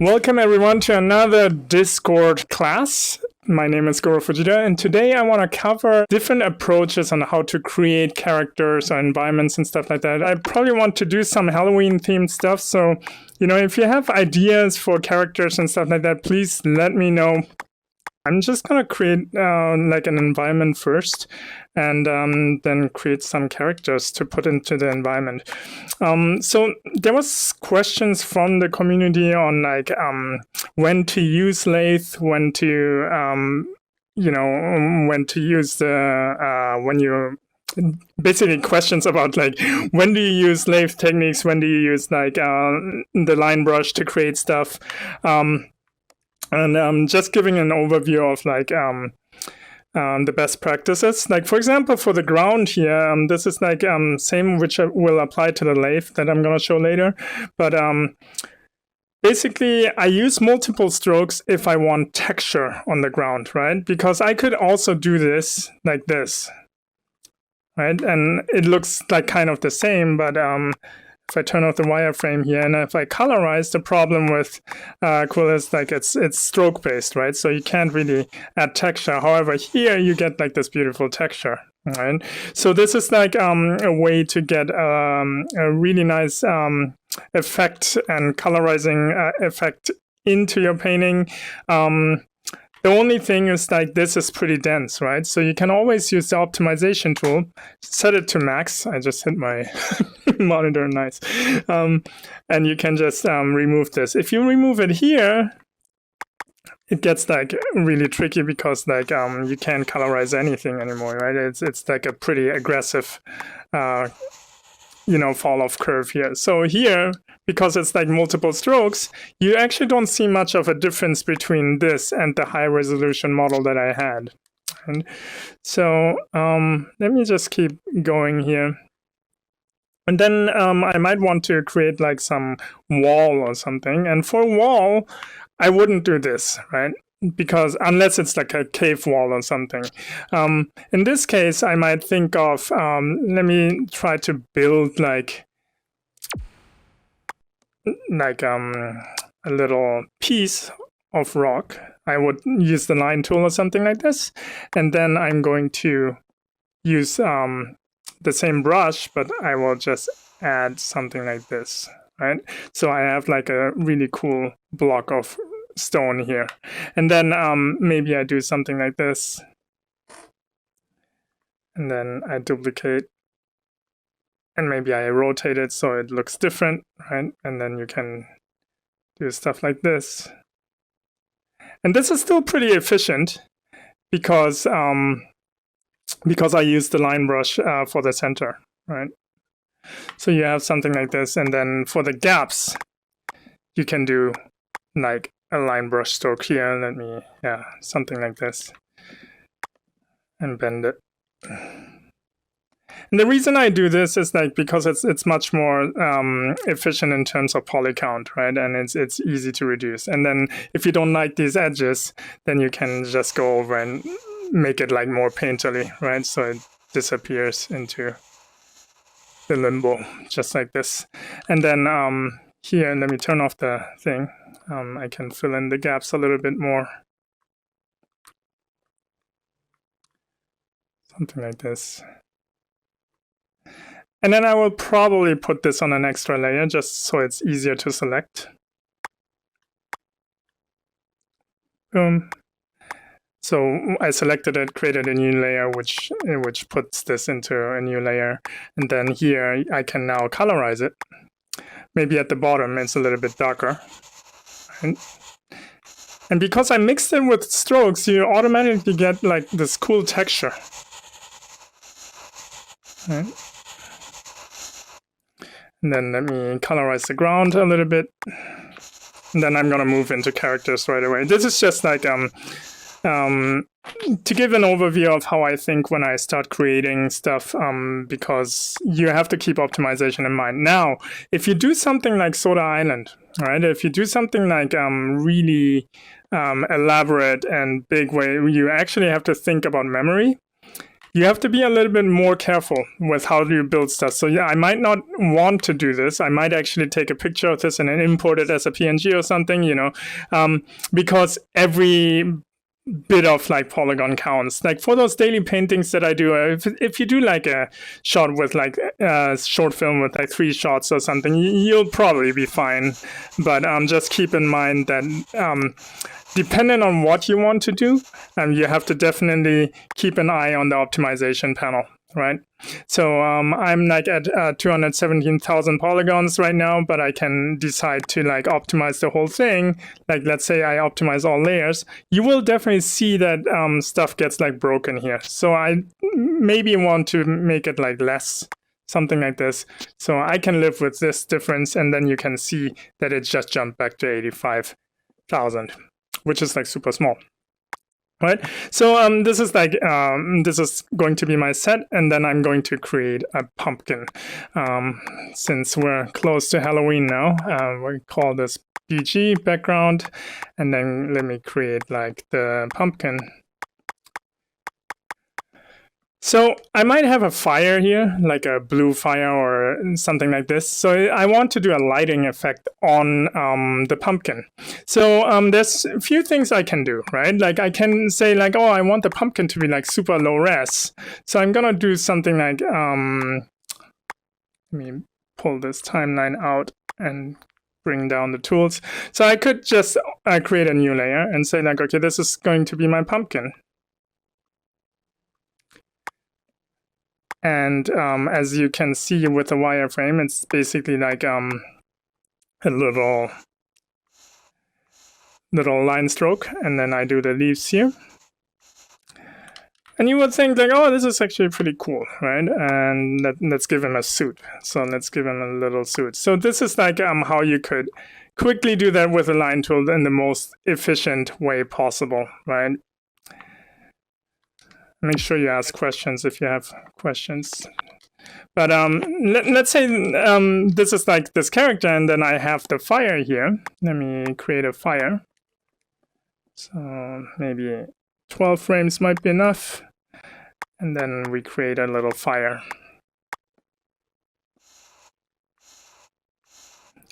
Welcome everyone to another Discord class. My name is Goro Fujita, and today I want to cover different approaches on how to create characters or environments and stuff like that. I probably want to do some Halloween themed stuff, so if you have ideas for characters and stuff like that, please let me know. I'm just going to create like an environment first and then create some characters to put into the environment. So there was questions from the community on like when to use lathe, when to, when to use the, when you basically questions about like when do you use lathe techniques, when do you use like the line brush to create stuff. And just giving an overview of like the best practices. Like for example, for the ground here, this is like same which will apply to the lathe that I'm gonna show later. But basically, I use multiple strokes if I want texture on the ground, right? Because I could also do this like this, right? And it looks like kind of the same, but if I turn off the wireframe here and if I colorize, the problem with Quill is like it's stroke based, right? So you can't really add texture. However, here you get like this beautiful texture, right? So this is like a way to get a really nice effect and colorizing effect into your painting. The only thing is like this is pretty dense, right? So you can always use the optimization tool, set it to max. I just hit my monitor, nice. And you can just remove this. If you remove it here, it gets like really tricky because like you can't colorize anything anymore, right? It's like a pretty aggressive fall off curve here. So here, because it's like multiple strokes, you actually don't see much of a difference between this and the high resolution model that I had. And so let me just keep going here. And then I might want to create like some wall or something. And for a wall, I wouldn't do this, right? Because unless it's like a cave wall or something. In this case, I might think of, let me try to build like a little piece of rock. I would use the line tool or something like this. And then I'm going to use the same brush, but I will just add something like this, right? So I have like a really cool block of stone here. And then maybe I do something like this. And then I duplicate. And maybe I rotate it so it looks different, right? And then you can do stuff like this. And this is still pretty efficient because I use the line brush for the center, right? So you have something like this. And then for the gaps, you can do like a line brush stroke here. Let me, something like this. And bend it. And the reason I do this is like because it's much more efficient in terms of poly count, right? And it's easy to reduce. And then if you don't like these edges, then you can just go over and make it like more painterly, right? So it disappears into the limbo, just like this. And then here, let me turn off the thing. I can fill in the gaps a little bit more. Something like this. And then I will probably put this on an extra layer just so it's easier to select. Boom. So I selected it, created a new layer, which puts this into a new layer. And then here I can now colorize it. Maybe at the bottom it's a little bit darker. Right? And because I mixed it with strokes, you automatically get like this cool texture. Right? And then let me colorize the ground a little bit. And then I'm going to move into characters right away. This is just like to give an overview of how I think when I start creating stuff, because you have to keep optimization in mind. Now, if you do something like Soda Island, right? If you do something like really elaborate and big way, you actually have to think about memory. you have to be a little bit more careful with how you build stuff. So yeah, I might not want to do this. I might actually take a picture of this and then import it as a PNG or something, you know, because every bit of like polygon counts. Like for those daily paintings that I do, if you do like a shot with like a short film with like 3 shots or something, you'll probably be fine. But just keep in mind that depending on what you want to do, you have to definitely keep an eye on the optimization panel, right? So I'm like at 217,000 polygons right now, but I can decide to like optimize the whole thing. Like let's say I optimize all layers, you will definitely see that stuff gets like broken here. So I maybe want to make it like less, something like this. So I can live with this difference, and then you can see that it just jumped back to 85,000, which is like super small. Right, so this is like this is going to be my set, and then I'm going to create a pumpkin. Since we're close to Halloween now, we call this BG background, and then let me create like the pumpkin. So I might have a fire here, like a blue fire or something like this. So I want to do a lighting effect on the pumpkin. So there's a few things I can do, right? Like I can say like, oh, I want the pumpkin to be like super low res. So I'm gonna do something like, let me pull this timeline out and bring down the tools. So I could just create a new layer and say like, okay, this is going to be my pumpkin. And as you can see with the wireframe, it's basically like a little line stroke, and then I do the leaves here. And you would think like, oh, this is actually pretty cool, right? And let's give him a suit. So let's give him a little suit. So this is like how you could quickly do that with a line tool in the most efficient way possible, right? Make sure you ask questions if you have questions. But let's say this is like this character, and then I have the fire here. Let me create a fire. So maybe 12 frames might be enough. And then we create a little fire.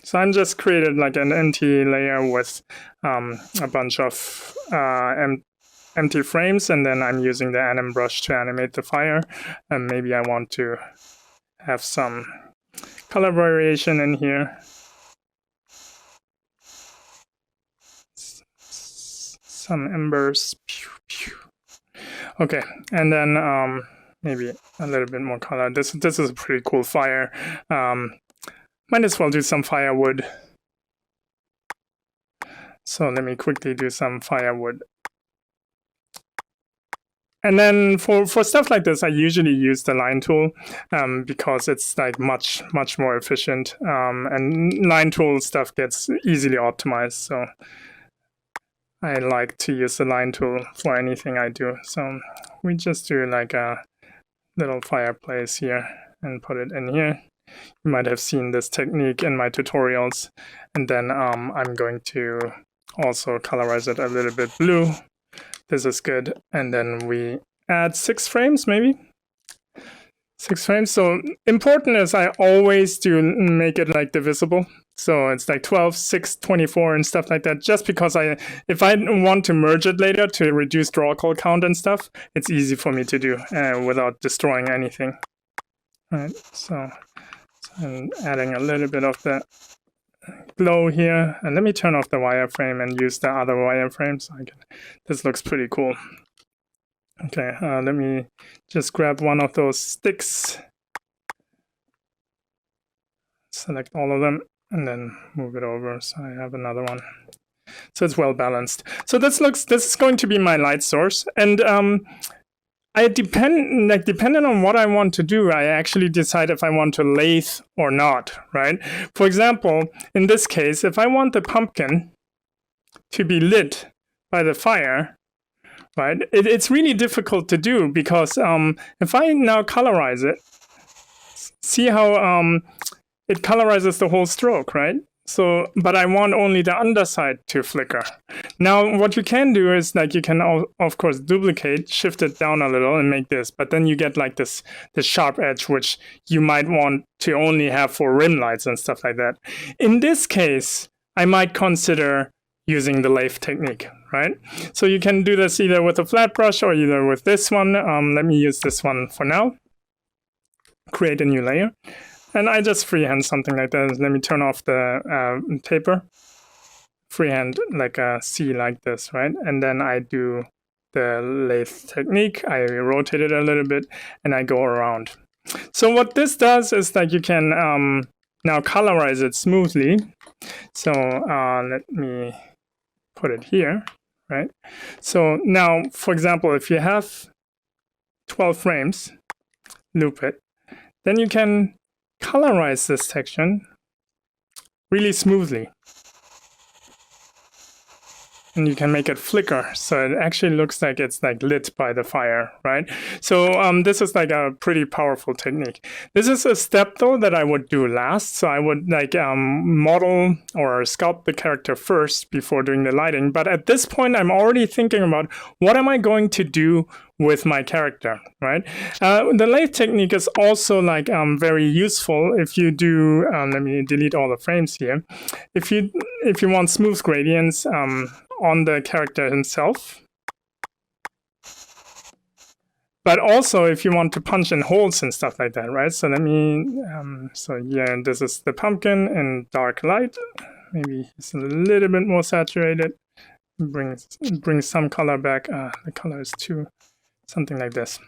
So I'm just created like an empty layer with a bunch of empty frames, and then I'm using the anim brush to animate the fire. And maybe I want to have some color variation in here. Some embers. Okay, and then maybe a little bit more color. This is a pretty cool fire. Might as well do some firewood. So let me quickly do some firewood. And then for stuff like this, I usually use the line tool because it's like much more efficient. And line tool stuff gets easily optimized. So I like to use the line tool for anything I do. So we just do like a little fireplace here and put it in here. You might have seen this technique in my tutorials. And then I'm going to also colorize it a little bit blue. This is good. And then we add 6 frames, maybe 6 frames. So important is I always do make it like divisible. So it's like 12, 6, 24 and stuff like that. Just because if I want to merge it later to reduce draw call count and stuff, it's easy for me to do without destroying anything. All right, so I'm adding a little bit of the glow here, and let me turn off the wireframe and use the other wireframe. So this looks pretty cool. Okay, let me just grab one of those sticks, select all of them, and then move it over. So I have another one. So it's well balanced. So this is going to be my light source, and depending on what I want to do, I actually decide if I want to lathe or not, right? For example, in this case, if I want the pumpkin to be lit by the fire, right, it's really difficult to do because if I now colorize it, see how it colorizes the whole stroke, right? So, but I want only the underside to flicker. Now, what you can do is like you can, of course, duplicate, shift it down a little and make this, but then you get like this sharp edge, which you might want to only have for rim lights and stuff like that. In this case, I might consider using the lathe technique, right? So you can do this either with a flat brush or either with this one. Let me use this one for now. Create a new layer. And I just freehand something like that. Let me turn off the taper. Freehand like a C like this, right? And then I do the lathe technique. I rotate it a little bit and I go around. So what this does is that you can now colorize it smoothly. So let me put it here, right? So now, for example, if you have 12 frames, loop it, then you can colorize this section really smoothly. And you can make it flicker, so it actually looks like it's like lit by the fire, right? So this is like a pretty powerful technique. This is a step though that I would do last. So I would like model or sculpt the character first before doing the lighting. But at this point, I'm already thinking about what am I going to do with my character, right? The lathe technique is also like very useful if you do. Let me delete all the frames here. If you want smooth gradients on the character himself, but also if you want to punch in holes and stuff like that, right? So let me. So yeah, this is the pumpkin in dark light. Maybe it's a little bit more saturated. Bring some color back. The color is too. Something like this.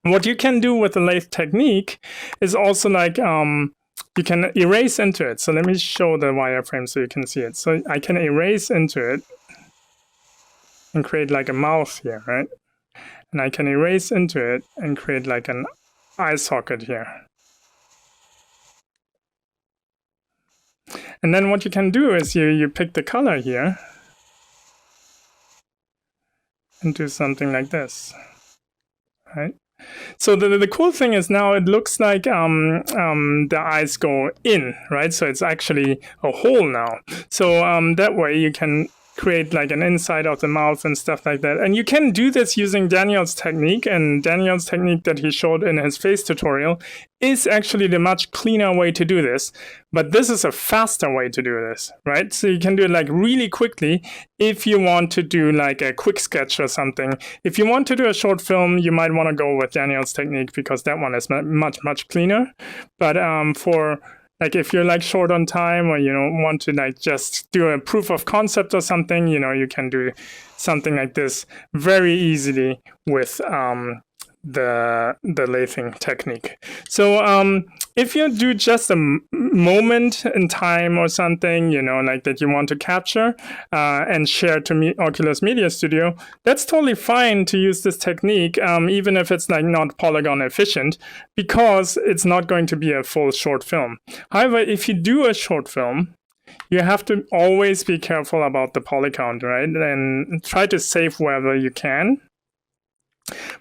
What you can do with the lathe technique is also like you can erase into it. So let me show the wireframe so you can see it. So I can erase into it and create like a mouth here, right? And I can erase into it and create like an eye socket here. And then what you can do is you pick the color here and do something like this. Right. So the cool thing is now it looks like the eyes go in, right? So it's actually a hole now. So that way you can create like an inside of the mouth and stuff like that. And you can do this using Daniel's technique, and Daniel's technique that he showed in his face tutorial is actually the much cleaner way to do this. But this is a faster way to do this, right? So you can do it like really quickly if you want to do like a quick sketch or something. If you want to do a short film, you might want to go with Daniel's technique because that one is much cleaner. But for like if you're like short on time or you don't want to like just do a proof of concept or something, you know, you can do something like this very easily with the lathing technique. So if you do just a moment in time or something, you know, like that you want to capture and share to Oculus Media Studio, that's totally fine to use this technique, even if it's like not polygon efficient, because it's not going to be a full short film. However, if you do a short film, you have to always be careful about the poly count, right? And try to save wherever you can.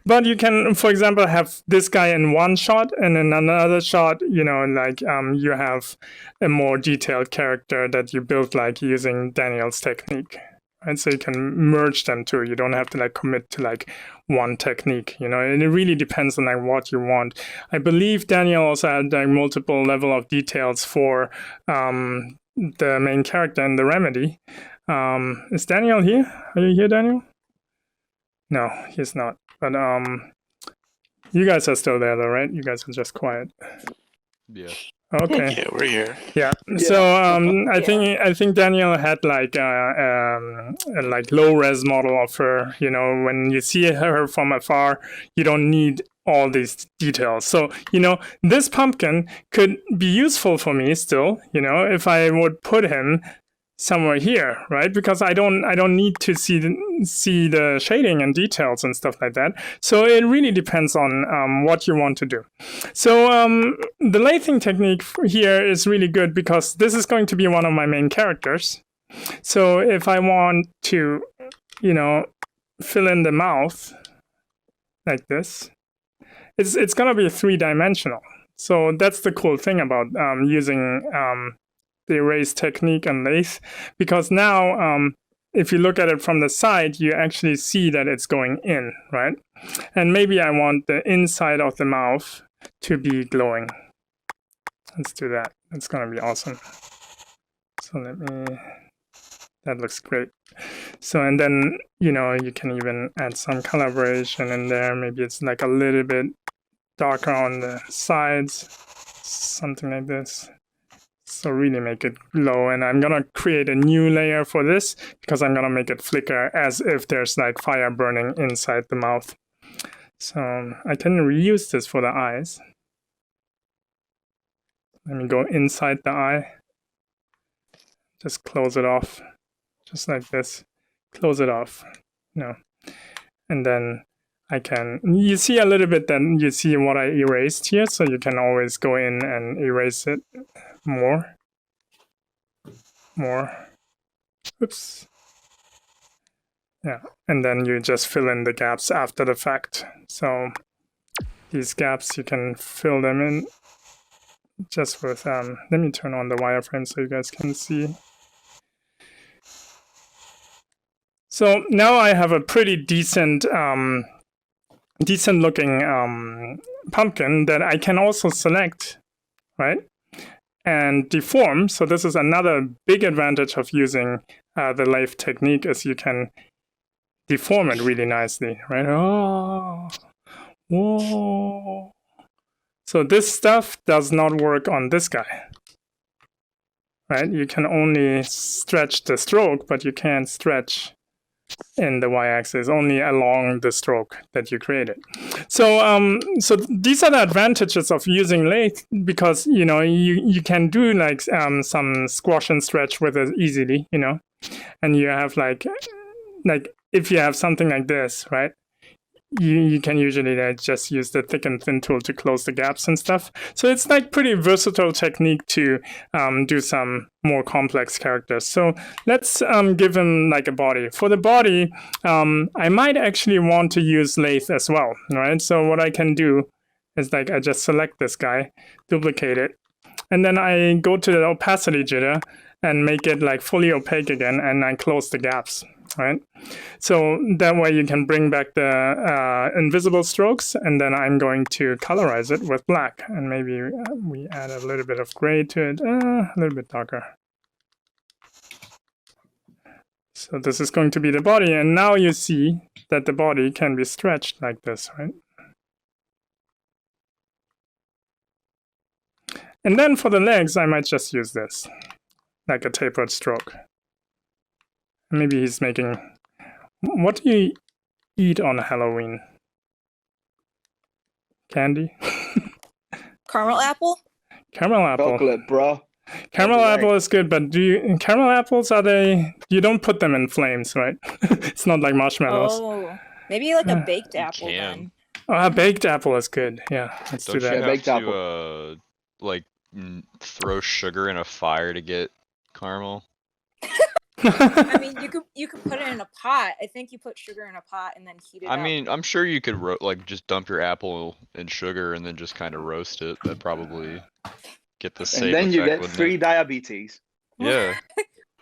But you can, for example, have this guy in one shot, and in another shot, you know, like you have a more detailed character that you built like using Daniel's technique. Right? So you can merge them too. You don't have to like commit to like one technique, you know, and it really depends on like what you want. I believe Daniel also had like multiple level of details for the main character in the remedy. Is Daniel here? Are you here, Daniel? No, he's not. But you guys are still there, though, right? You guys are just quiet. Yeah. Okay. Yeah, we're here. Yeah. So I think Daniel had like a like low res model of her. You know, when you see her from afar, you don't need all these details. So you know, this pumpkin could be useful for me still. You know, if I would put him somewhere here, right? Because I don't need to see the shading and details and stuff like that. So it really depends on what you want to do. So the lathing technique here is really good because this is going to be one of my main characters. So if I want to, you know, fill in the mouth like this, it's gonna be 3-dimensional. So that's the cool thing about using the erase technique and lathe, because now if you look at it from the side, you actually see that it's going in, right? And maybe I want the inside of the mouth to be glowing. Let's do that. That's going to be awesome. So that looks great. So, and then, you know, you can even add some collaboration in there. Maybe it's like a little bit darker on the sides, something like this. So really make it glow. And I'm gonna create a new layer for this because I'm gonna make it flicker as if there's like fire burning inside the mouth. So I can reuse this for the eyes. Let me go inside the eye. Just close it off, just like this. Close it off, you know. And then I can, you see a little bit, then you see what I erased here, so you can always go in and erase it more. Oops. Yeah, and then you just fill in the gaps after the fact. So these gaps, you can fill them in just with, let me turn on the wireframe so you guys can see. So now I have a pretty decent looking pumpkin that I can also select, right? And deform. So this is another big advantage of using the lathe technique, is you can deform it really nicely, right? Oh, whoa. So this stuff does not work on this guy, right? You can only stretch the stroke, but you can't stretch in the y-axis, only along the stroke that you created. So so these are the advantages of using lathe, because you know you can do like some squash and stretch with it easily, you know, and you have like if you have something like this, right? You can usually just use the thick and thin tool to close the gaps and stuff. So it's like pretty versatile technique to do some more complex characters. So let's give him like a body. For the body, I might actually want to use lathe as well, right? So what I can do is like I just select this guy, duplicate it, and then I go to the opacity jitter and make it like fully opaque again, and I close the gaps. Right, so that way you can bring back the invisible strokes, and then I'm going to colorize it with black, and maybe we add a little bit of gray to it, a little bit darker. So this is going to be the body, and now you see that the body can be stretched like this, right? And then for the legs, I might just use this, like a tapered stroke. Maybe he's making... What do you eat on Halloween? Candy? Caramel apple? Caramel apple. Chocolate, bro. Caramel apple is good, but caramel apples, are they... You don't put them in flames, right? It's not like marshmallows. Oh, maybe like a baked apple then. Oh, a baked apple is good. Yeah, let's do that. Don't you have Baked to, apple. like, throw sugar in a fire to get caramel? I mean, you could put it in a pot. I think you put sugar in a pot and then heat it up. I mean, I'm sure you could like just dump your apple in sugar and then just kind of roast it. That'd probably get the same And then you effect, get free diabetes. Yeah.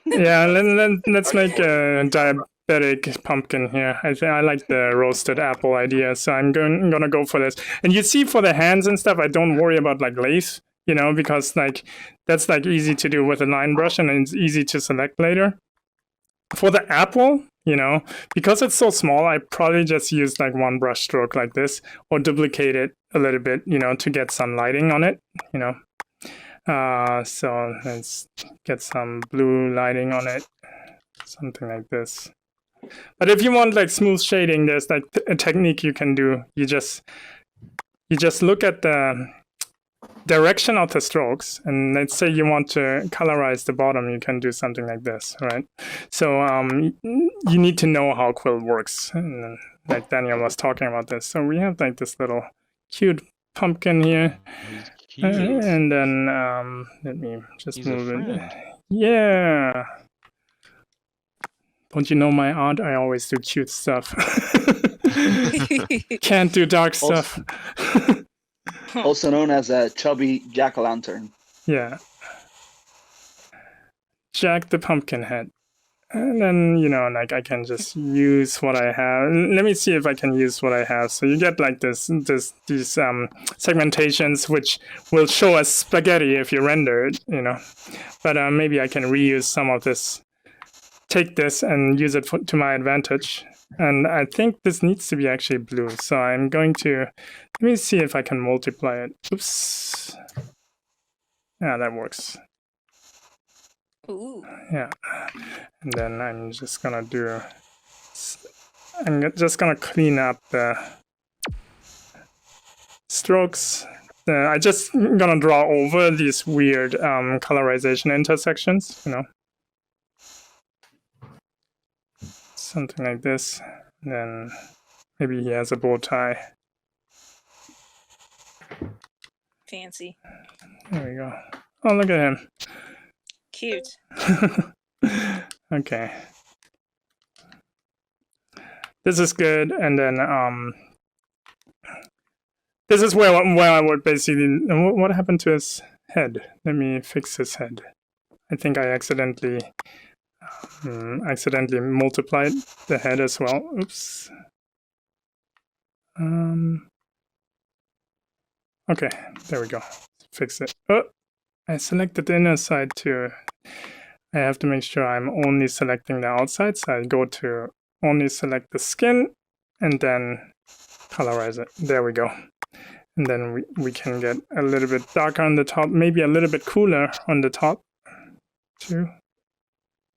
Yeah, let's make a diabetic pumpkin here. I like the roasted apple idea, so I'm gonna go for this. And you see, for the hands and stuff, I don't worry about like lathe, you know, because like that's like easy to do with a line brush, and it's easy to select later. For the apple, you know, because it's so small, I probably just use like one brush stroke like this, or duplicate it a little bit, you know, to get some lighting on it, you know. So let's get some blue lighting on it, something like this. But if you want like smooth shading, there's like a technique you can do. You just look at the direction of the strokes, and let's say you want to colorize the bottom, you can do something like this, right? So you need to know how Quill works, and like Daniel was talking about this. So we have like this little cute pumpkin here, and then let me just move it. Yeah. Don't you know my art? I always do cute stuff. Can't do dark stuff. Also known as a chubby jack-o'-lantern. Yeah. jack the pumpkin head. And then, you know, like I can just use what I have. Let me see if I can use what I have. So you get like these segmentations, which will show as spaghetti if you render it, you know. But maybe I can reuse some of this, take this and use it to my advantage. And I think this needs to be actually blue. So I'm going to, let me see if I can multiply it. Oops. Yeah, that works. Ooh. Yeah, and then I'm just gonna do, I'm just gonna clean up the strokes. I just gonna draw over these weird colorization intersections, you know. Something like this. And then maybe he has a bow tie. Fancy. There we go. Oh, look at him. Cute. Okay. This is good, and then this is where I would basically. What happened to his head? Let me fix his head. I think I accidentally multiplied the head as well. Oops. Okay, there we go. Fix it. Oh, I selected the inner side too. I have to make sure I'm only selecting the outside, so I go to only select the skin and then colorize it. There we go. And then we can get a little bit darker on the top, maybe a little bit cooler on the top too.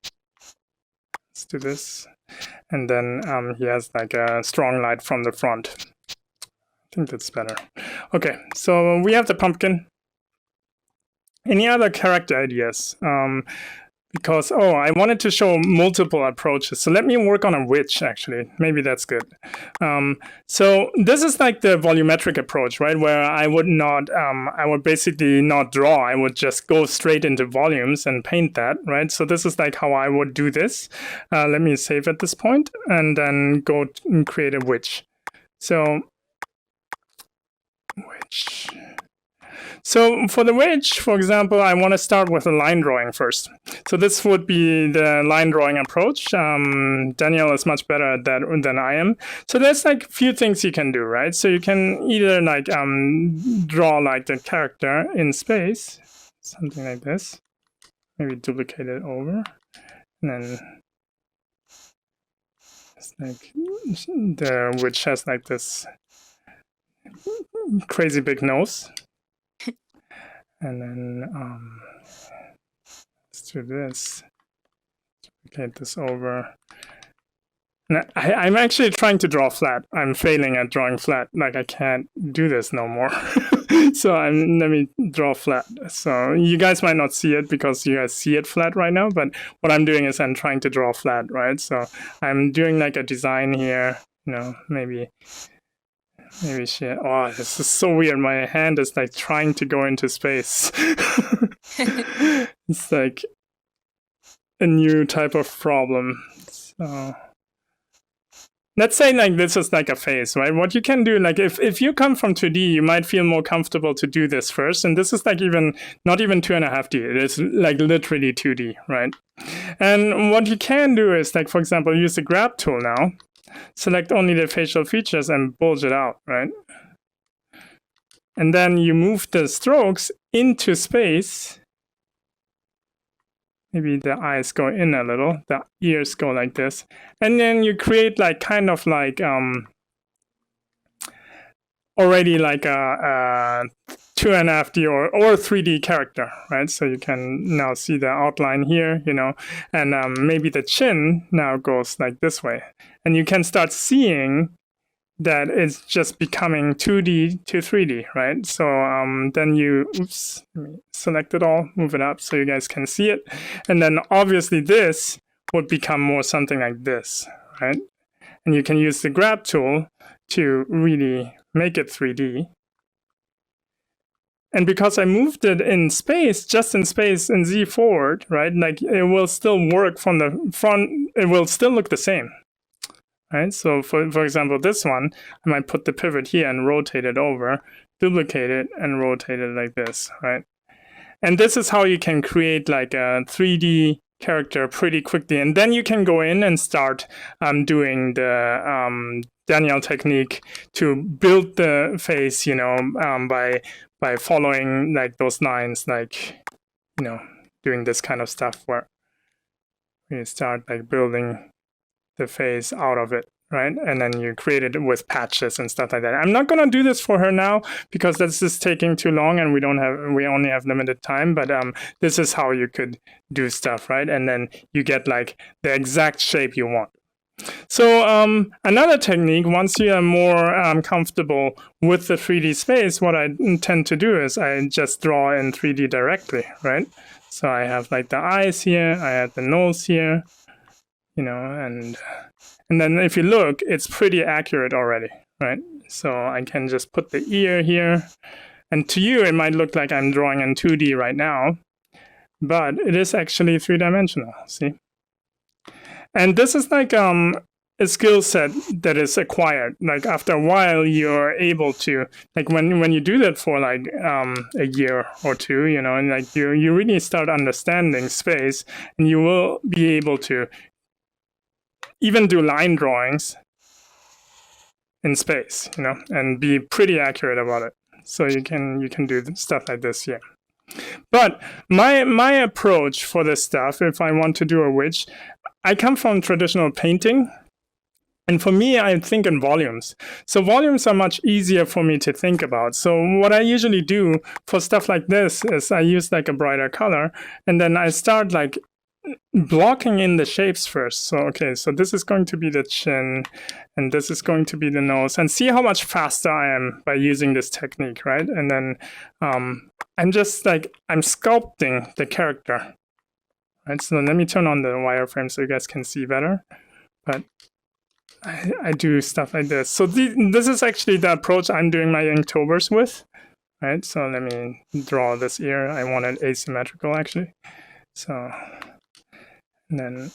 Let's do this. And then he has like a strong light from the front. I think that's better. Okay, so we have the pumpkin. Any other character ideas? Because, oh, I wanted to show multiple approaches. So let me work on a witch, actually. Maybe that's good. So this is like the volumetric approach, right? Where I would not, I would basically not draw. I would just go straight into volumes and paint that, right? So this is like how I would do this. Let me save at this point and then go and create a witch. So, witch. So for the witch, for example, I want to start with a line drawing first. So this would be the line drawing approach. Daniel is much better at that than I am. So there's like a few things you can do, right? So you can either like draw like the character in space, something like this. Maybe duplicate it over, and then it's like the witch has like this crazy big nose. And then let's do this. Duplicate this over. Now, I'm actually trying to draw flat. I'm failing at drawing flat. Like I can't do this no more. So let me draw flat. So you guys might not see it because you guys see it flat right now. But what I'm doing is I'm trying to draw flat, right? So I'm doing like a design here. You know, maybe shit. Oh, this is so weird. My hand is like trying to go into space. It's like a new type of problem. So let's say like this is like a phase, right? What you can do, like if you come from 2D, you might feel more comfortable to do this first. And this is like not even 2.5D. It is like literally 2D, right? And what you can do is like, for example, use the grab tool now. Select only the facial features and bulge it out, right? And then you move the strokes into space. Maybe the eyes go in a little, the ears go like this. And then you create like kind of like already like a 2.5D or 3D character, right? So you can now see the outline here, you know, and maybe the chin now goes like this way. And you can start seeing that it's just becoming 2D to 3D, right? So then you, oops, let me select it all, move it up so you guys can see it. And then obviously this would become more something like this, right? And you can use the grab tool to really make it 3D. And because I moved it in space, just in space in Z forward, right? Like it will still work from the front, it will still look the same. Right, so for example, this one, I might put the pivot here and rotate it over, duplicate it and rotate it like this, right? And this is how you can create like a 3D character pretty quickly. And then you can go in and start doing the Daniel technique to build the face, you know, by following like those lines, like, you know, doing this kind of stuff where you start like building the face out of it, right? And then you create it with patches and stuff like that. I'm not gonna do this for her now because this is taking too long and we only have limited time, but this is how you could do stuff, right? And then you get like the exact shape you want. So another technique, once you are more comfortable with the 3D space, what I tend to do is I just draw in 3D directly, right? So I have like the eyes here, I have the nose here, you know, and then if you look, it's pretty accurate already, right? So I can just put the ear here, and to you, it might look like I'm drawing in 2D right now, but it is actually 3-dimensional, see? And this is like a skill set that is acquired. Like after a while, you're able to, like when you do that for like a year or two, you know, and like you really start understanding space, and you will be able to even do line drawings in space, you know, and be pretty accurate about it. So you can do stuff like this here. But my approach for this stuff, if I want to do a witch, I come from traditional painting. And for me, I think in volumes. So volumes are much easier for me to think about. So what I usually do for stuff like this is I use like a brighter color, and then I start like blocking in the shapes first. So, okay, so this is going to be the chin, and this is going to be the nose. And see how much faster I am by using this technique, right? And then I'm just like, I'm sculpting the character. Right, so let me turn on the wireframe so you guys can see better. But I do stuff like this. So this is actually the approach I'm doing my Inktober's with. Right, so let me draw this ear. I want it asymmetrical actually. So, and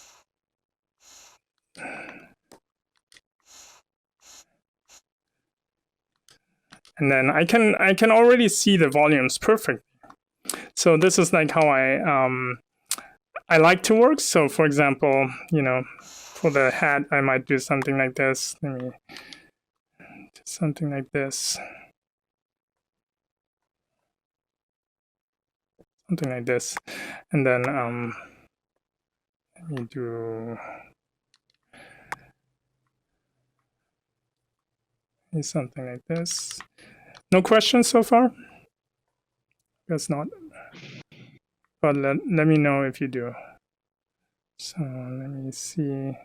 then I can already see the volumes perfectly. So this is like how I like to work. So for example, you know, for the hat, I might do something like this. Let me do something like this. Something like this. And then let me do something like this. No questions so far? Guess not. But let me know if you do. So let me see.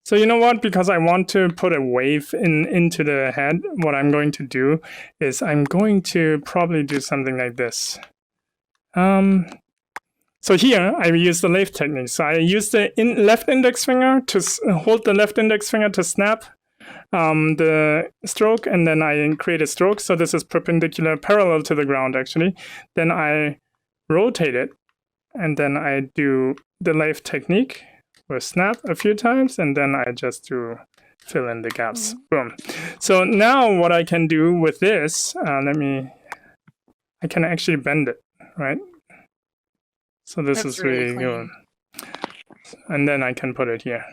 So you know what? Because I want to put a wave into the head, what I'm going to do is I'm going to probably do something like this. So here I use the lathe technique. So I use the left index finger to hold the left index finger to snap the stroke, and then I create a stroke. So this is perpendicular, parallel to the ground actually. Then I rotate it, and then I do the lathe technique with snap a few times, and then I just do fill in the gaps. Boom. So now what I can do with this, I can actually bend it, right? So this is really good. And then I can put it here.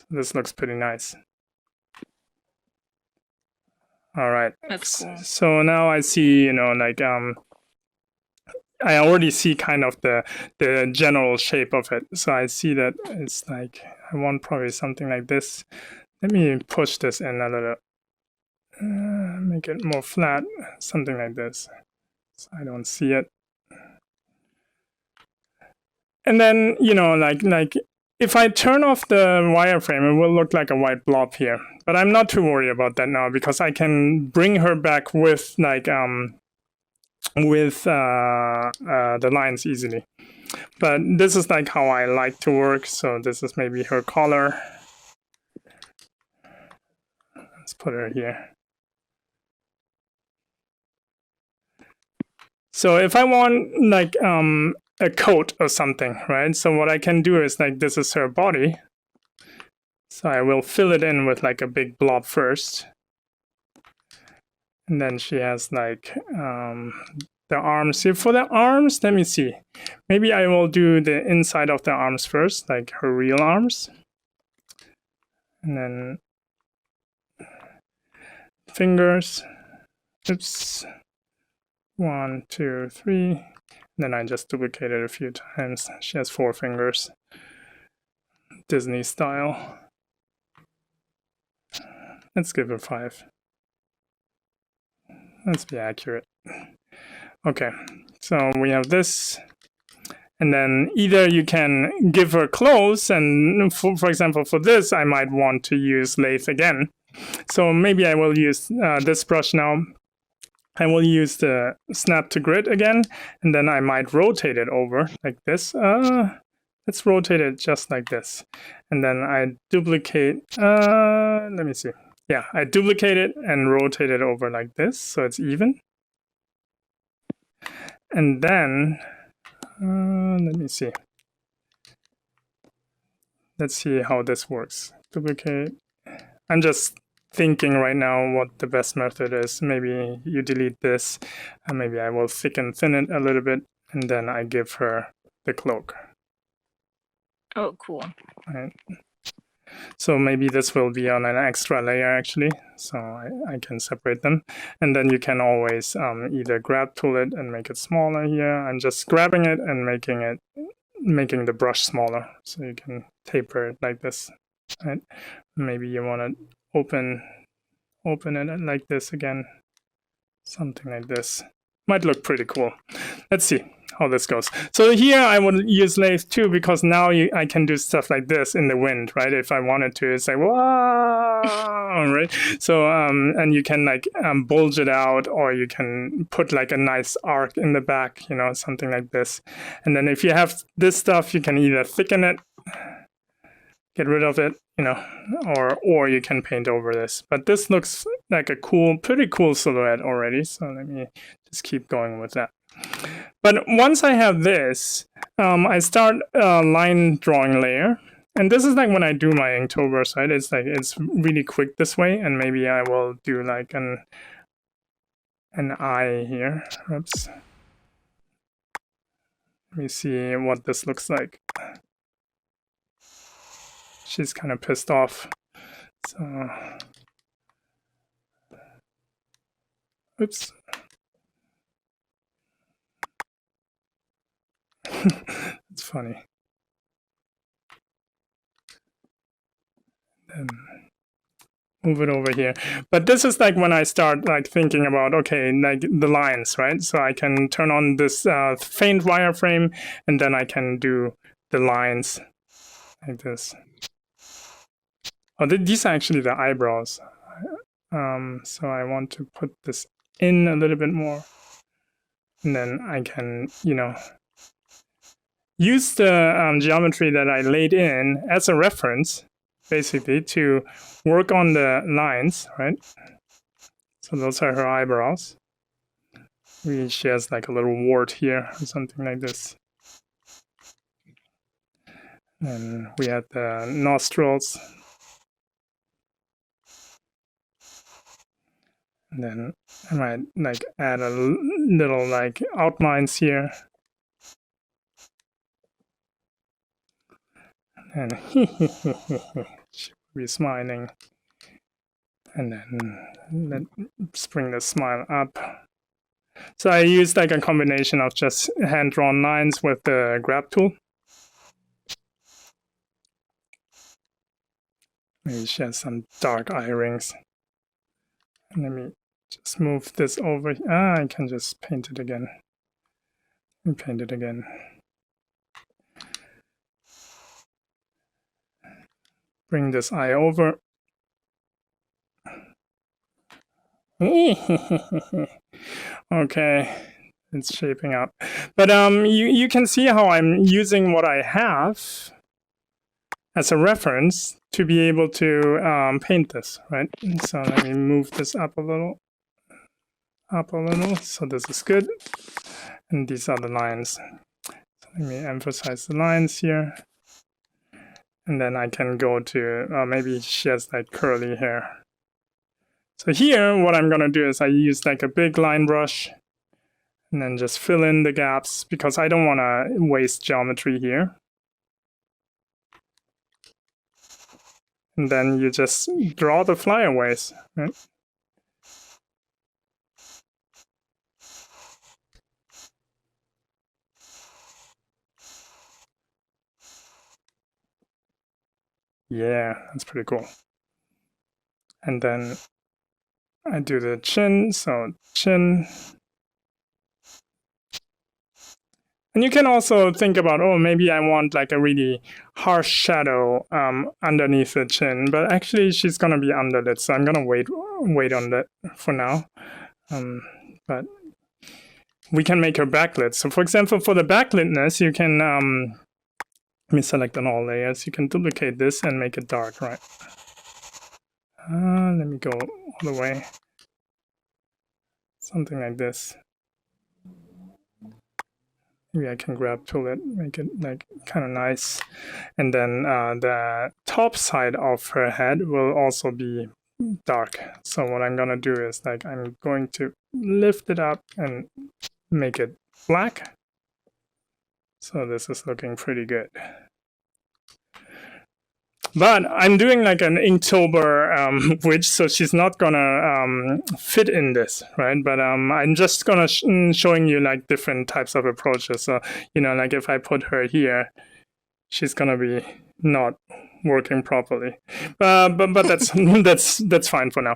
This looks pretty nice. All right. That's cool. So now I see, you know, like I already see kind of the general shape of it. So I see that it's like I want probably something like this. Let me push this in a little. Make it more flat, something like this. So I don't see it. And then, you know, like if I turn off the wireframe, it will look like a white blob here. But I'm not too worried about that now because I can bring her back with like the lines easily. But this is like how I like to work. So this is maybe her collar. Let's put her here. So if I want like a coat or something, right? So what I can do is like, this is her body. So I will fill it in with like a big blob first. And then she has like the arms here. For the arms, let me see. Maybe I will do the inside of the arms first, like her real arms. And then fingers. Oops. 1, 2, 3. Then I just duplicated a few times. She has 4 fingers. Disney style. Let's give her 5. Let's be accurate. Okay, so we have this. And then either you can give her clothes, and for example, for this, I might want to use lathe again. So maybe I will use this brush now. I will use the snap to grid again, and then I might rotate it over like this. Let's rotate it just like this. And then I duplicate, let me see. Yeah, I duplicate it and rotate it over like this, so it's even. And then, let me see. Let's see how this works. Duplicate. I'm just thinking right now what the best method is. Maybe you delete this, and maybe I will thicken thin it a little bit, and then I give her the cloak. Oh, cool. Right. So maybe this will be on an extra layer actually, so I can separate them. And then you can always either grab tool it and make it smaller here. I'm just grabbing it and making the brush smaller, so you can taper it like this. Right? Maybe you want to open it like this again, something like this. Might look pretty cool. Let's see how this goes. So here I would use lathe too, because now I can do stuff like this in the wind, right? If I wanted to, it's like, wow, right? So, and you can like bulge it out, or you can put like a nice arc in the back, you know, something like this. And then if you have this stuff, you can either thicken it, get rid of it, you know, or you can paint over this. But this looks like a pretty cool silhouette already. So let me just keep going with that. But once I have this, I start a line drawing layer. And this is like when I do my Inktober, right? It's like, it's really quick this way. And maybe I will do like an eye here. Oops. Let me see what this looks like. She's kind of pissed off. So, oops. It's funny. Then move it over here. But this is like when I start like thinking about, okay, like the lines, right? So I can turn on this faint wireframe, and then I can do the lines like this. Oh, these are actually the eyebrows. So I want to put this in a little bit more. And then I can, you know, use the geometry that I laid in as a reference, basically, to work on the lines, right? So those are her eyebrows. Maybe she has like a little wart here or something like this. And we have the nostrils. And then I might like add a little like outlines here. And she will be smiling. And then let's bring the smile up. So I used like a combination of just hand-drawn lines with the grab tool. Maybe she has some dark eye rings. And let me just move this over. I can just paint it again. And paint it again. Bring this eye over. Okay, it's shaping up. But you can see how I'm using what I have as a reference to be able to paint this, right? So let me move this up a little. So this is good. And these are the lines. So let me emphasize the lines here. And then I can go to, maybe she has like curly hair. So here, what I'm gonna do is I use like a big line brush. And then just fill in the gaps because I don't want to waste geometry here. And then you just draw the flyaways, right? Yeah, that's pretty cool. And then I do the chin, so chin. And you can also think about, oh, maybe I want like a really harsh shadow underneath the chin, but actually she's gonna be underlit, so I'm gonna wait on that for now. But we can make her backlit. So for example, for the backlit-ness, you can, let me select on all layers. You can duplicate this and make it dark, right? Let me go all the way. Something like this. Maybe I can grab tool it, make it like kind of nice. And then the top side of her head will also be dark. So what I'm gonna do is like I'm going to lift it up and make it black. So this is looking pretty good. But I'm doing like an Inktober witch, so she's not gonna fit in this, right? But I'm just gonna showing you like different types of approaches. So, you know, like if I put her here, she's gonna be not working properly. But that's that's fine for now.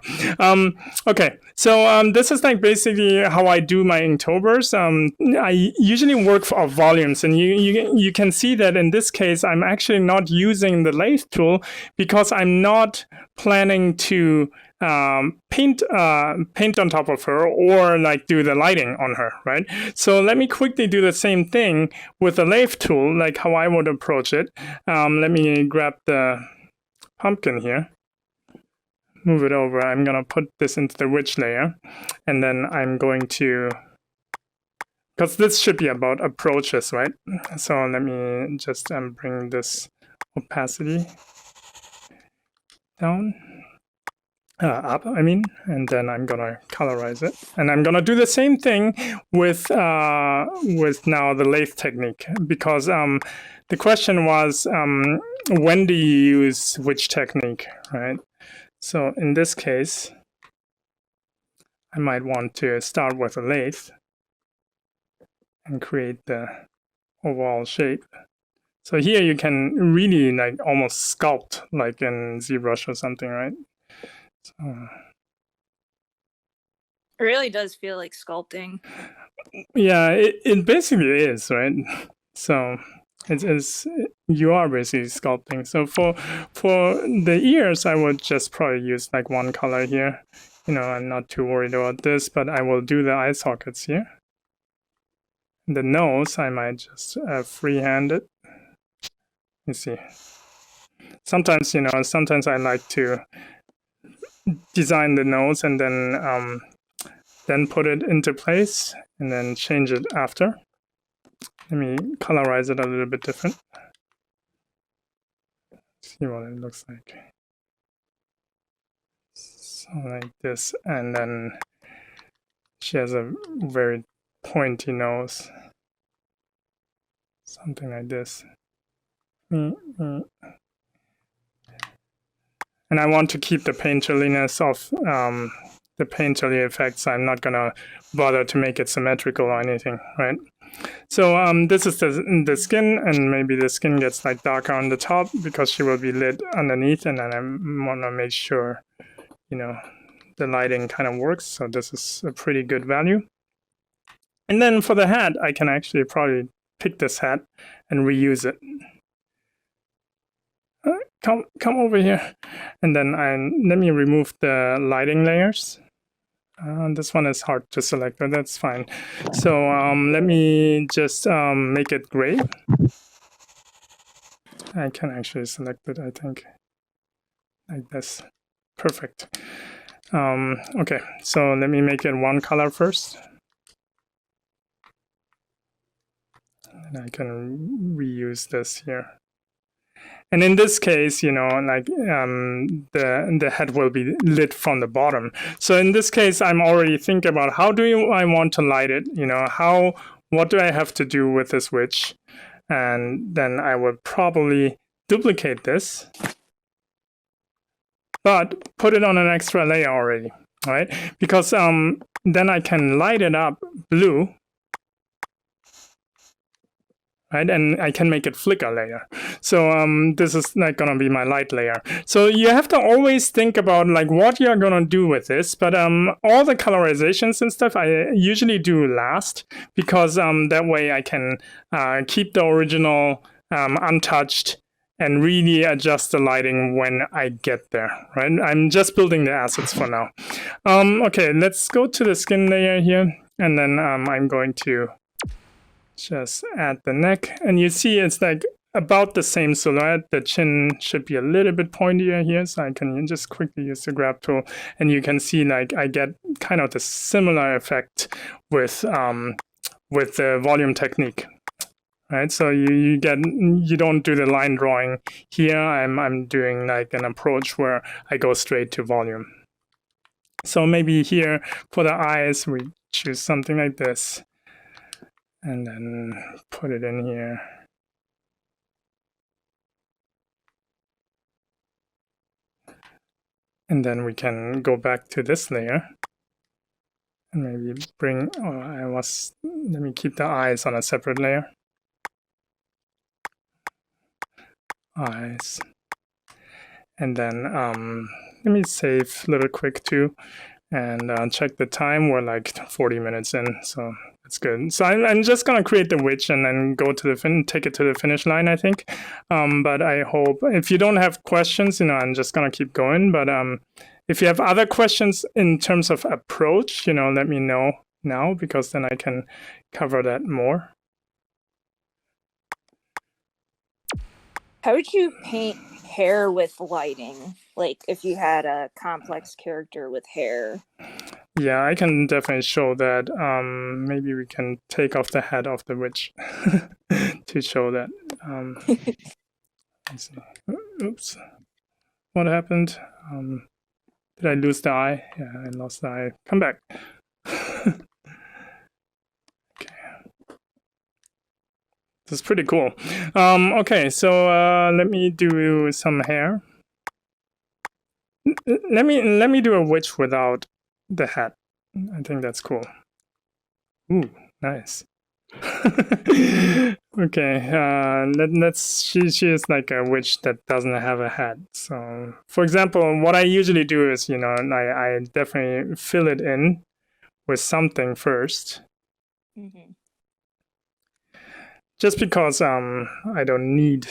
Okay, so this is like basically how I do my Inktober's. I usually work for volumes, and you can see that in this case I'm actually not using the lathe tool because I'm not planning to paint on top of her or like do the lighting on her, right? So let me quickly do the same thing with the lathe tool, like how I would approach it. Let me grab the pumpkin here, move it over. I'm gonna put this into the witch layer, and then I'm going to, because this should be about approaches, right? So let me just bring this opacity down. Up, I mean, and then I'm gonna colorize it, and I'm gonna do the same thing with now the lathe technique, because the question was when do you use which technique, right? So in this case, I might want to start with a lathe and create the overall shape. So here you can really like almost sculpt, like in ZBrush or something, right? So, It really does feel like sculpting. yeah, it basically is, right? So it's you are basically sculpting. So for the ears, I would just probably use like one color here. You know, I'm not too worried about this, but I will do the eye sockets here. The nose, I might just freehand it. You see. Sometimes, you know, sometimes I like to design the nose and then put it into place and then change it after. Let me colorize it a little bit different. See what it looks like. So like this, and then she has a very pointy nose. Something like this. And I want to keep the painterliness of the painterly effects. I'm not gonna bother to make it symmetrical or anything, right? So this is the skin, and maybe the skin gets like darker on the top because she will be lit underneath, and then I want to make sure, you know, the lighting kind of works. So this is a pretty good value. And then for the hat, I can actually probably pick this hat and reuse it. Come over here, and then let me remove the lighting layers. This one is hard to select, but that's fine. So let me just make it gray. I can actually select it, I think, like this. Perfect. Okay, so let me make it one color first. And I can reuse this here. And in this case, you know, like the head will be lit from the bottom. So in this case, I'm already thinking about how I want to light it? You know, what do I have to do with this witch? And then I would probably duplicate this, but put it on an extra layer already, right? Because then I can light it up blue, right? And I can make it flicker layer. So this is like gonna be my light layer. So you have to always think about like what you're gonna do with this. But all the colorizations and stuff I usually do last, because that way I can keep the original untouched and really adjust the lighting when I get there, right? I'm just building the assets for now. Okay, let's go to the skin layer here, and then I'm going to just add the neck, and you see it's like about the same silhouette. The chin should be a little bit pointier here, so I can just quickly use the grab tool, and you can see like I get kind of the similar effect with the volume technique. Right, so you don't do the line drawing here. I'm doing like an approach where I go straight to volume. So maybe here for the eyes we choose something like this, and then put it in here. And then we can go back to this layer and maybe bring. Let me keep the eyes on a separate layer. Eyes, and then let me save a little quick too, and check the time. We're like 40 minutes in, so that's good. So I'm just gonna create the witch and then go to take it to the finish line, I think. But I hope if you don't have questions, you know, I'm just gonna keep going. But if you have other questions in terms of approach, you know, let me know now, because then I can cover that more. How would you paint hair with lighting? Like if you had a complex character with hair? Yeah, I can definitely show that. Maybe we can take off the head of the witch to show that. Let's see. Oops. What happened? Did I lose the eye? Yeah, I lost the eye. Come back. This is pretty cool. Okay, so let me do some hair. Let me do a witch without the hat. I think that's cool. Ooh, nice. Okay, she is like a witch that doesn't have a hat. So, for example, what I usually do is, you know, I definitely fill it in with something first. Mm-hmm. Just because I don't need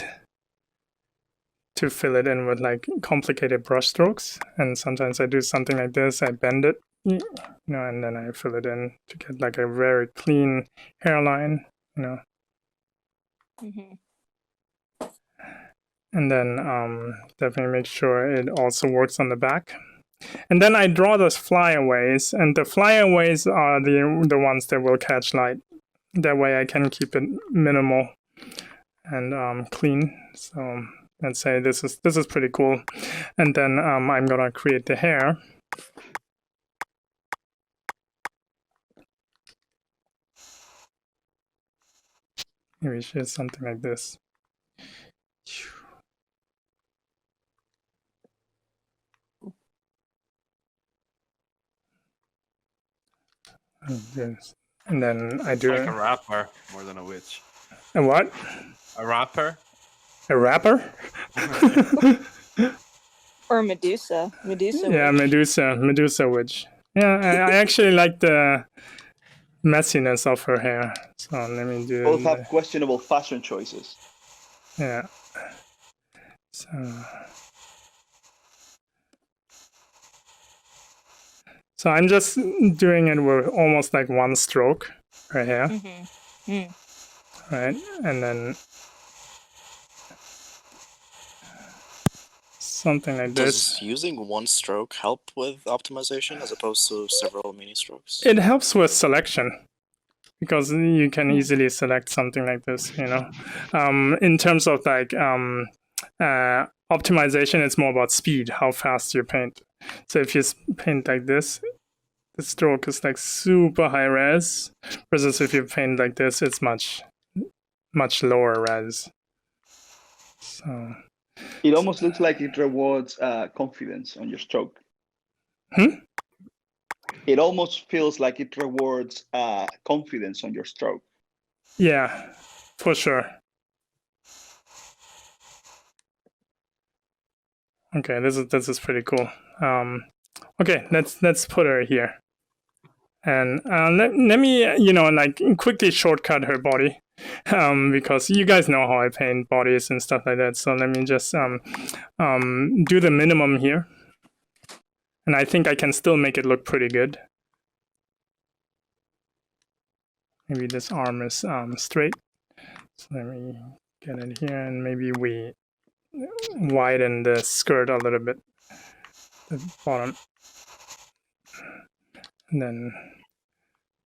to fill it in with like complicated brush strokes, and sometimes I do something like this. I bend it, you know, and then I fill it in to get like a very clean hairline, you know. Mm-hmm. And then definitely make sure it also works on the back. And then I draw those flyaways, and the flyaways are the ones that will catch light. That way I can keep it minimal and clean. So let's say this is pretty cool. And then I'm gonna create the hair. Maybe she has something like this. And then I do like a rapper more than a witch. A what? A rapper? A rapper? Or Medusa. Yeah, witch. Medusa witch. Yeah, I actually like the messiness of her hair. So let me do. Both have questionable fashion choices. Yeah. So I'm just doing it with almost like one stroke right here. Mm-hmm. Mm. Right? And then something like this. Does using one stroke help with optimization as opposed to several mini strokes? It helps with selection, because you can easily select something like this, you know. In terms of like optimization is more about speed, how fast you paint. So if you paint like this, the stroke is like super high res, versus if you paint like this, it's much lower res. So It almost looks like it rewards confidence on your stroke. It almost feels like it rewards confidence on your stroke. yeah, for sure. Okay, this is pretty cool. Okay, let's put her here, and let me like quickly shortcut her body, because you guys know how I paint bodies and stuff like that. So let me just do the minimum here, and I think I can still make it look pretty good. Maybe this arm is straight. So let me get it here, and maybe we widen the skirt a little bit, the bottom. And then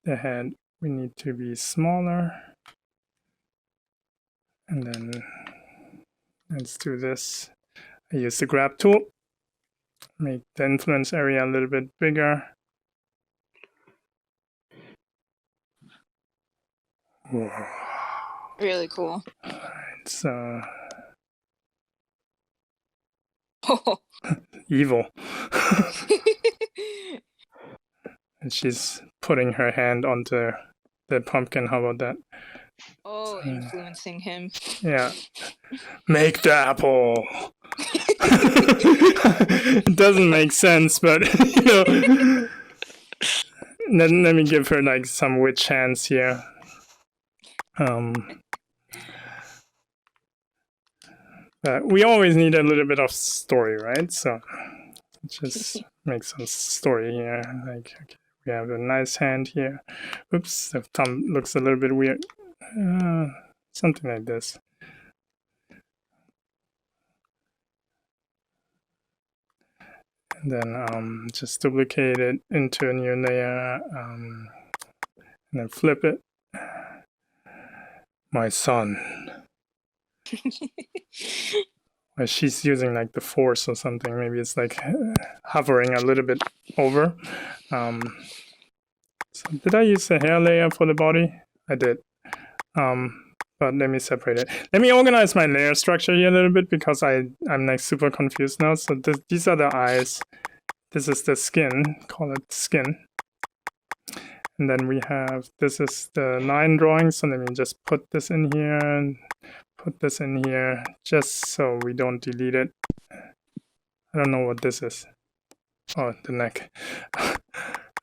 the head, we need to be smaller. And then let's do this. I use the grab tool, make the influence area a little bit bigger. Whoa. Really cool. Alright, so evil. And she's putting her hand onto the pumpkin. How about that? Oh, influencing him. Yeah. Make the apple. It doesn't make sense, but let me give her like some witch hands here. But we always need a little bit of story, right? So just make some story here. Like, okay, we have a nice hand here. Oops, the thumb looks a little bit weird. Something like this. And then just duplicate it into a new layer, and then flip it. My son. Well, she's using like the force or something. Maybe it's like hovering a little bit over. So did I use the hair layer for the body? I did. But let me separate it. Let me organize my layer structure here a little bit, because I'm like super confused now. So these are the eyes. This is the skin. Call it skin. And then we have, this is the line drawing. So let me just put this in here and put this in here, just so we don't delete it. I don't know what this is. Oh, the neck.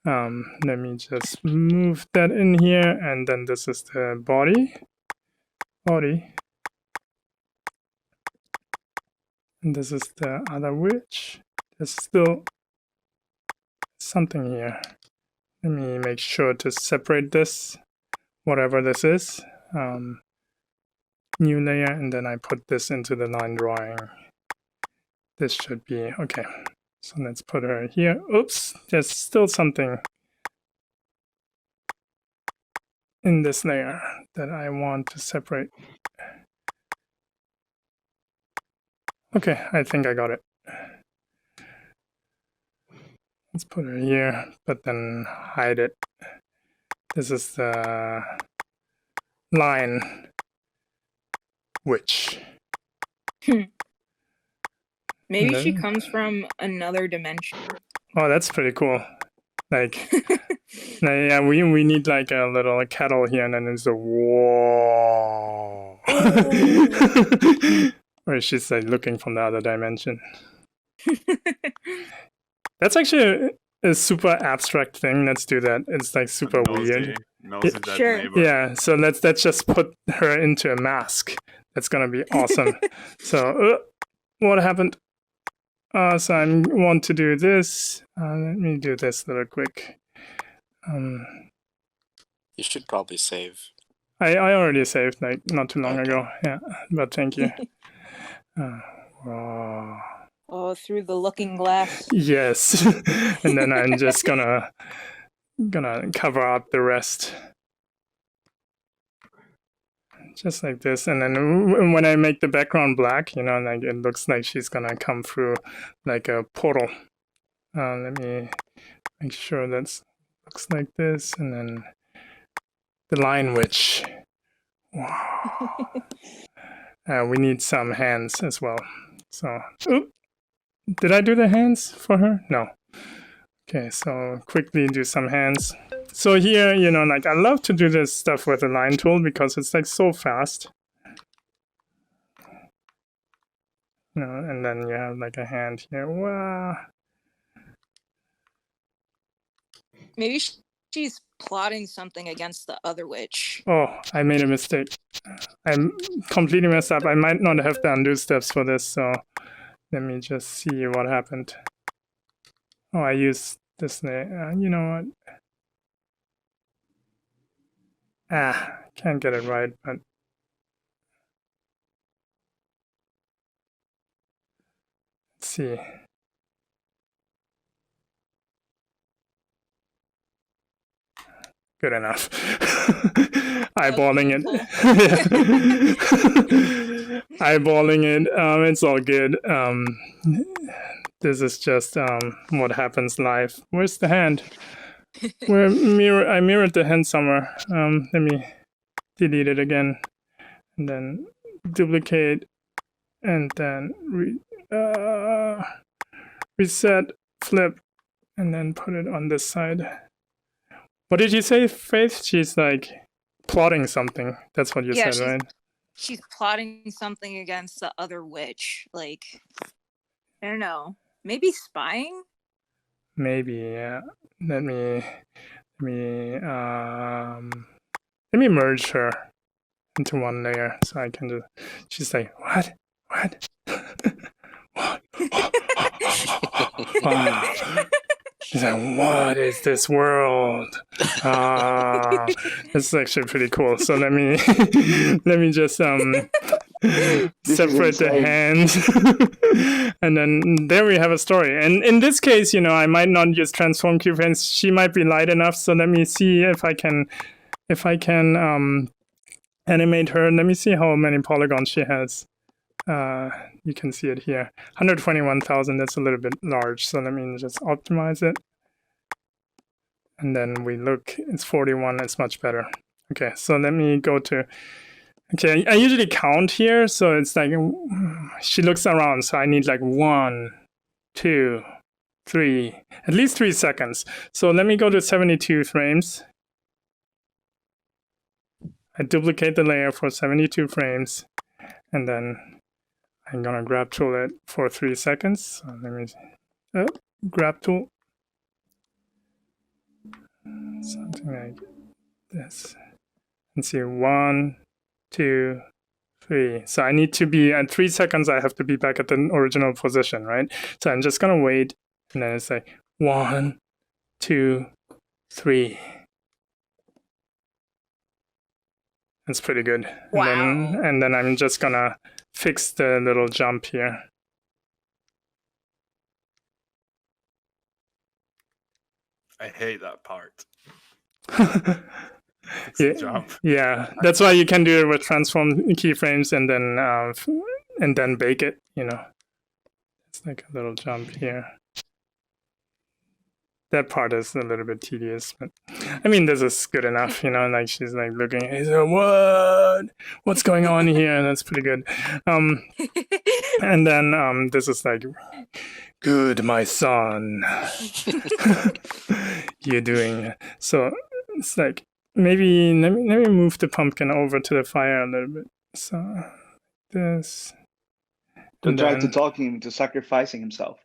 Let me just move that in here, and then this is the body. And this is the other witch. There's still something here. Let me make sure to separate this, whatever this is. New layer, and then I put this into the line drawing. This should be okay. So let's put her here. Oops, there's still something in this layer that I want to separate. Okay, I think I got it. Let's put her here, but then hide it. This is the line witch. Maybe she comes from another dimension. Oh, that's pretty cool. Like, yeah, we need like a little kettle here, and then there's a whoa. Or she's like looking from the other dimension. That's actually a super abstract thing. Let's do that. It's like super weird. Nosy dead Sure. neighbor. Yeah, so let's just put her into a mask. That's gonna be awesome. So, what happened? So I want to do this. Let me do this real quick. You should probably save. I already saved like not too long ago. Yeah, but thank you. Wow. Oh, through the looking glass. Yes, and then I'm just gonna cover up the rest. just like this. And then when I make the background black, you know, like it looks like she's gonna come through like a portal. Let me make sure that's looks like this, and then the Lion Witch. Wow. We need some hands as well. So, oop. Did I do the hands for her? No. Okay, so quickly do some hands. So here, you know, like I love to do this stuff with the line tool because it's like so fast. You know, and then you have like a hand here. Wow. Maybe she's plotting something against the other witch. Oh, I made a mistake. I completely messed up. I might not have the undo steps for this, so let me just see what happened. Oh, I used this. You know what? Can't get it right, but let's see. Good enough. Eyeballing it. Eyeballing it. It's all good. This is just what happens live. Where's the hand? I mirrored the hand somewhere. Let me delete it again, and then duplicate, and then reset, flip, and then put it on this side. What did you say, Faith? She's like plotting something. That's what you said, right? She's plotting something against the other witch. Like, I don't know. Maybe spying? Maybe, yeah. Let me merge her into one layer so I can do. She's like, what? What? Wow. She's like, what is this world? This is actually pretty cool. So let me just separate the hands. And then there we have a story. And in this case, you know, I might not use transform keyframes. She might be light enough. So let me see if I can animate her. Let me see how many polygons she has. You can see it here, 121,000. That's a little bit large, so let me just optimize it, and then we look. It's 41. It's much better. Okay, so let me go to. Okay, I usually count here, so it's like she looks around. So I need like 1, 2, 3, at least 3 seconds. So let me go to 72 frames. I duplicate the layer for 72 frames, and then I'm gonna grab tool it for 3 seconds. So let me grab tool. Something like this. And see 1, 2, 3. So I need to be at 3 seconds. I have to be back at the original position, right? So I'm just gonna wait, and then it's like 1, 2, 3. That's pretty good. Wow. And then I'm just gonna fix the little jump here. I hate that part. Yeah, that's why you can do it with transform keyframes and then bake it. You know, it's like a little jump here. That part is a little bit tedious, but I mean, this is good enough, you know, like she's like looking, he's like, what's going on here? That's pretty good. And then this is like, good, my son. You're doing. So it's like, maybe, let me move the pumpkin over to the fire a little bit. So this. To try to talk him into sacrificing himself.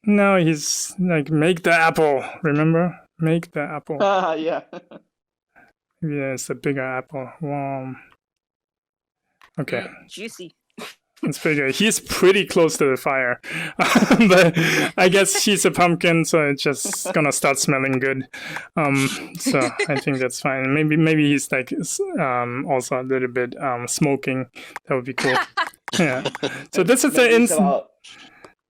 No, he's like, make the apple. Remember? Make the apple. Yeah. Yeah, it's a bigger apple. Wow. Okay. Juicy. It's pretty good. He's pretty close to the fire. But I guess he's a pumpkin, so it's just gonna start smelling good. So I think that's fine. Maybe he's like also a little bit smoking. That would be cool. Yeah. So this is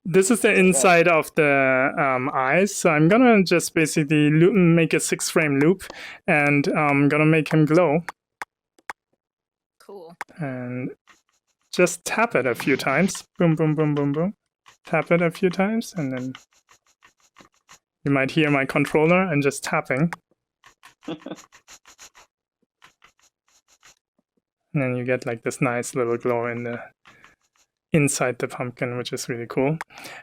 This is the inside of the eyes, so I'm gonna just basically make a 6-frame loop, and I'm gonna make him glow. And just tap it a few times. Boom, boom, boom, boom, boom. Tap it a few times, and then you might hear my controller and just tapping. And then you get like this nice little glow in the inside the pumpkin, which is really cool.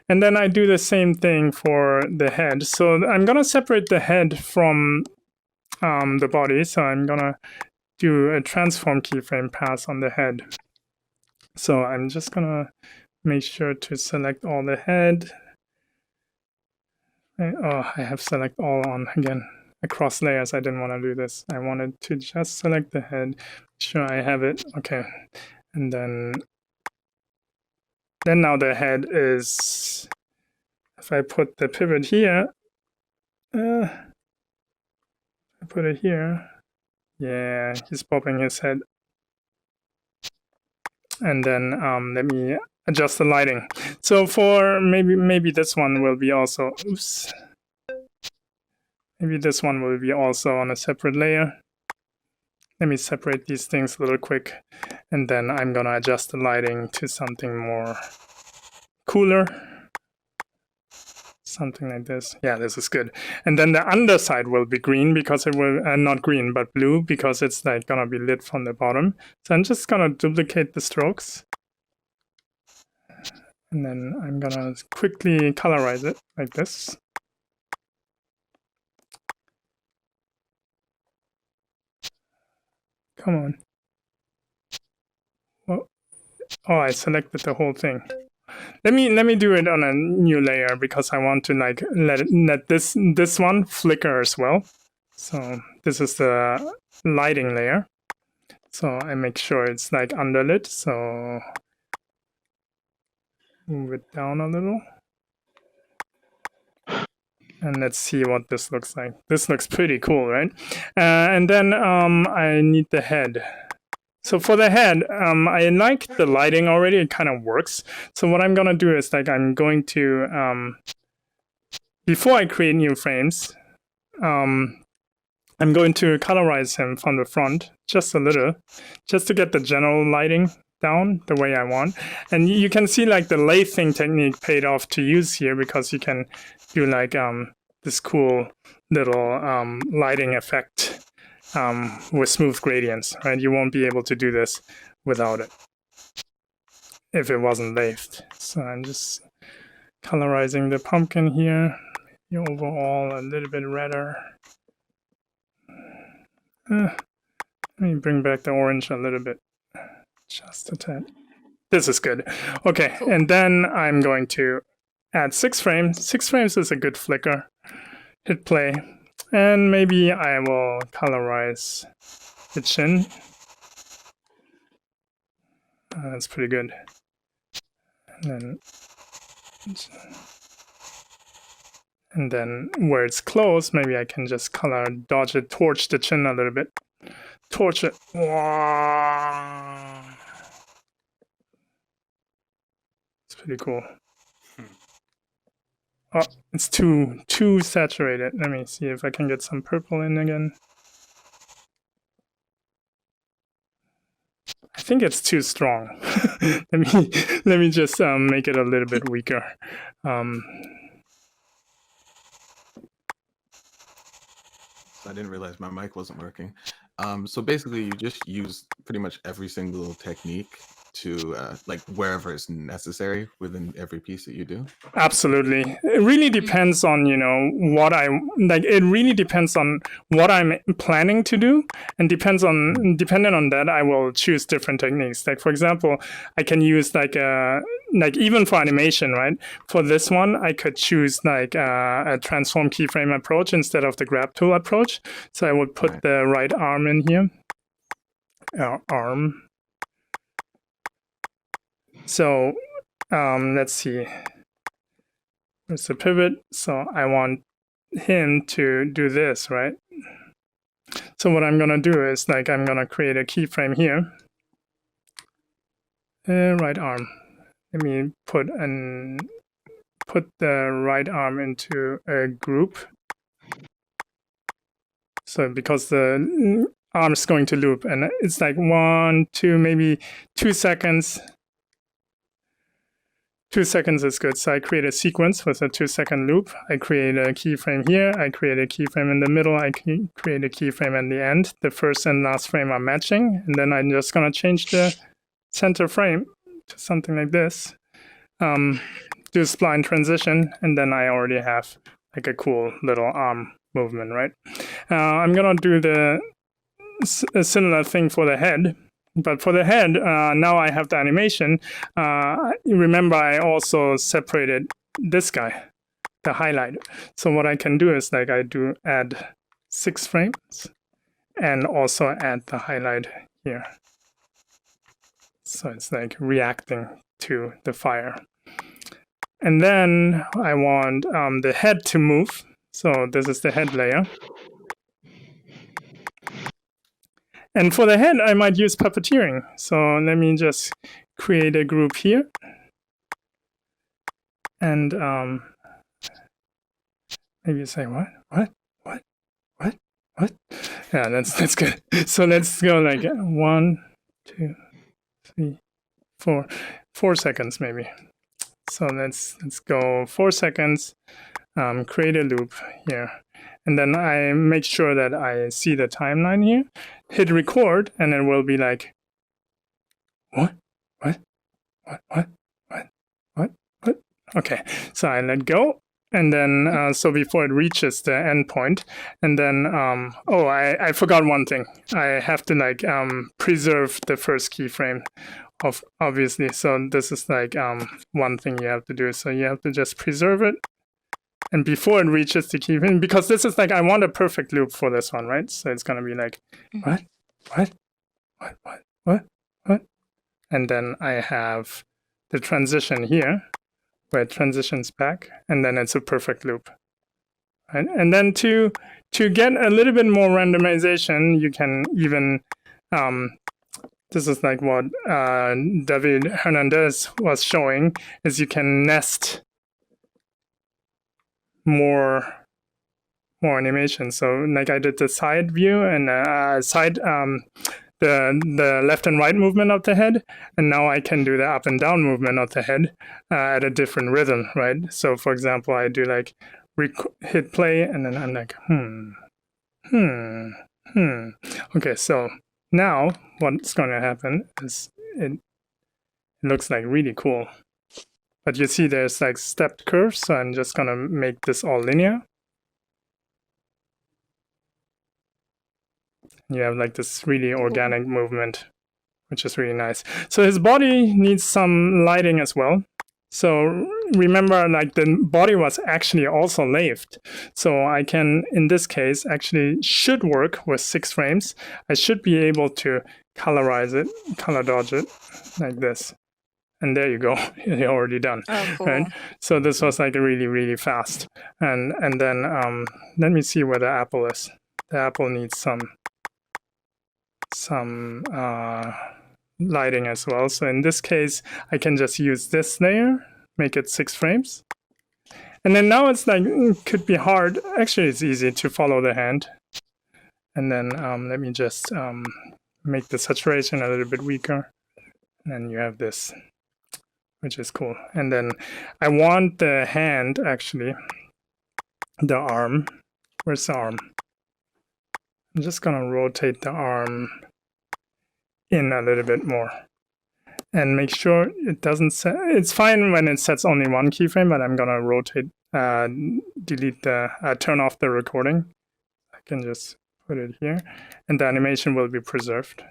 And then I do the same thing for the head. So I'm gonna separate the head from the body. So I'm gonna do a transform keyframe pass on the head. So I'm just gonna make sure to select all the head. Oh, I have select all on again. Across layers, I didn't want to do this. I wanted to just select the head. Make sure I have it. Okay. And then now the head is, if I put the pivot here, I put it here. Yeah, he's popping his head. And then let me adjust the lighting. So for maybe this one will be also, oops. Maybe this one will be also on a separate layer. Let me separate these things a little quick. And then I'm gonna adjust the lighting to something more cooler. Something like this. Yeah, this is good. And then the underside will be green because it will, not green, but blue because it's like gonna be lit from the bottom. So I'm just gonna duplicate the strokes. And then I'm gonna quickly colorize it like this. Come on. Oh, I selected the whole thing. Let me do it on a new layer because I want to like let this one flicker as well. So this is the lighting layer. So I make sure it's like underlit. So move it down a little. And let's see what this looks like. This looks pretty cool, right? And then I need the head. So for the head, I like the lighting already. It kind of works. So what I'm going to do is like I'm going to, before I create new frames, I'm going to colorize him from the front just a little, just to get the general lighting down the way I want. And you can see like the lathing technique paid off to use here because you can do like this cool little lighting effect. With smooth gradients, right? You won't be able to do this without it if it wasn't lathed. So I'm just colorizing the pumpkin here. Overall, a little bit redder. Let me bring back the orange a little bit, just a tad. This is good. Okay, and then I'm going to add 6 frames. 6 frames is a good flicker. Hit play. And maybe I will colorize the chin. That's pretty good. And then where it's close, maybe I can just dodge it, torch the chin a little bit. Torch it. Wow. It's pretty cool. Oh, it's too saturated. Let me see if I can get some purple in again. I think it's too strong. let me just make it a little bit weaker. I didn't realize my mic wasn't working. So basically, you just use pretty much every single technique to like wherever it's necessary within every piece that you do. Absolutely. It really depends on, you know, what I like. It really depends on what I'm planning to do, and dependent on that, I will choose different techniques. Like for example, I can use like even for animation, right? For this one, I could choose like a transform keyframe approach instead of the grab tool approach. So I would put the right arm in here. Arm. So let's see. There's a pivot. So I want him to do this, right? So what I'm gonna do is like I'm gonna create a keyframe here. Right arm. Let me put the right arm into a group. So because the arm is going to loop, and it's like 1, 2, maybe 2 seconds. 2 seconds is good. So I create a sequence with a 2-second loop. I create a keyframe here. I create a keyframe in the middle. I create a keyframe at the end. The first and last frame are matching. And then I'm just going to change the center frame to something like this. Do a spline transition. And then I already have like a cool little arm movement, right? I'm going to do a similar thing for the head. But for the head, now I have the animation. Remember, I also separated this guy, the highlight. So what I can do is like I do add 6 frames and also add the highlight here. So it's like reacting to the fire. And then I want the head to move. So this is the head layer. And for the head, I might use puppeteering. So let me just create a group here. And maybe say, what? Yeah, that's good. So let's go like 1, 2, 3, 4. 4 seconds maybe. So let's go 4 seconds, create a loop here. And then I make sure that I see the timeline here, hit record, and it will be like, what? Okay, so I let go, and then, so before it reaches the endpoint, and then, oh, I forgot one thing. I have to like preserve the first keyframe, obviously. So this is like one thing you have to do. So you have to just preserve it. And before it reaches the keyframe, because this is like, I want a perfect loop for this one, right? So it's going to be like, what? And then I have the transition here, where it transitions back, and then it's a perfect loop. Right? And then to get a little bit more randomization, you can even, this is like what David Hernandez was showing, is you can nest more animation. So like I did the side view and the left and right movement of the head, and now I can do the up and down movement of the head at a different rhythm, right? So for example, I do like hit play, and then I'm like Okay, so now what's going to happen is it looks like really cool. But you see there's like stepped curves, so I'm just going to make this all linear. You have like this really organic movement, which is really nice. So his body needs some lighting as well. So remember, like the body was actually also lathed. So I can, in this case, actually should work with 6 frames. I should be able to colorize it, color dodge it like this. And there you go, you're already done. Oh, cool. Right? So this was like really, really fast. And then let me see where the apple is. The apple needs some lighting as well. So in this case, I can just use this layer, make it 6 frames. And then now it's like, it could be hard. Actually, it's easy to follow the hand. And then let me just make the saturation a little bit weaker. And then you have this, which is cool. And then I want the hand, actually, the arm. Where's the arm? I'm just gonna rotate the arm in a little bit more and make sure it doesn't set. It's fine when it sets only 1 keyframe, but I'm gonna rotate, delete turn off the recording. I can just put it here, and the animation will be preserved.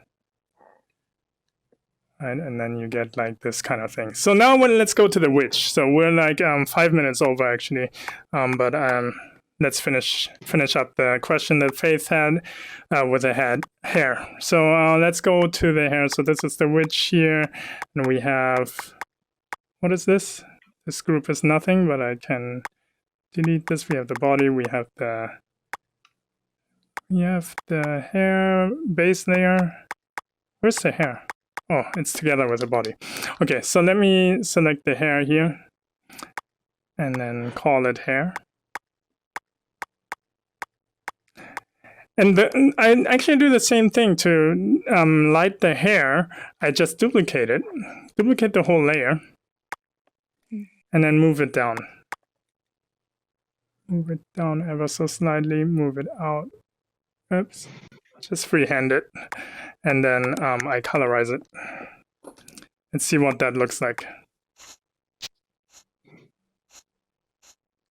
Right, and then you get like this kind of thing. So now let's go to the witch. So we're like 5 minutes over actually, but let's finish up the question that Faith had with the hair. So let's go to the hair. So this is the witch here, and we have, what is this? This group is nothing, but I can delete this. We have the body. We have the hair base layer. Where's the hair? Oh, it's together with the body. Okay, so let me select the hair here and then call it hair. I actually do the same thing to light the hair. I just duplicate the whole layer, and then move it down. Move it down ever so slightly, move it out. Oops. Just freehand it. And then I colorize it. And see what that looks like.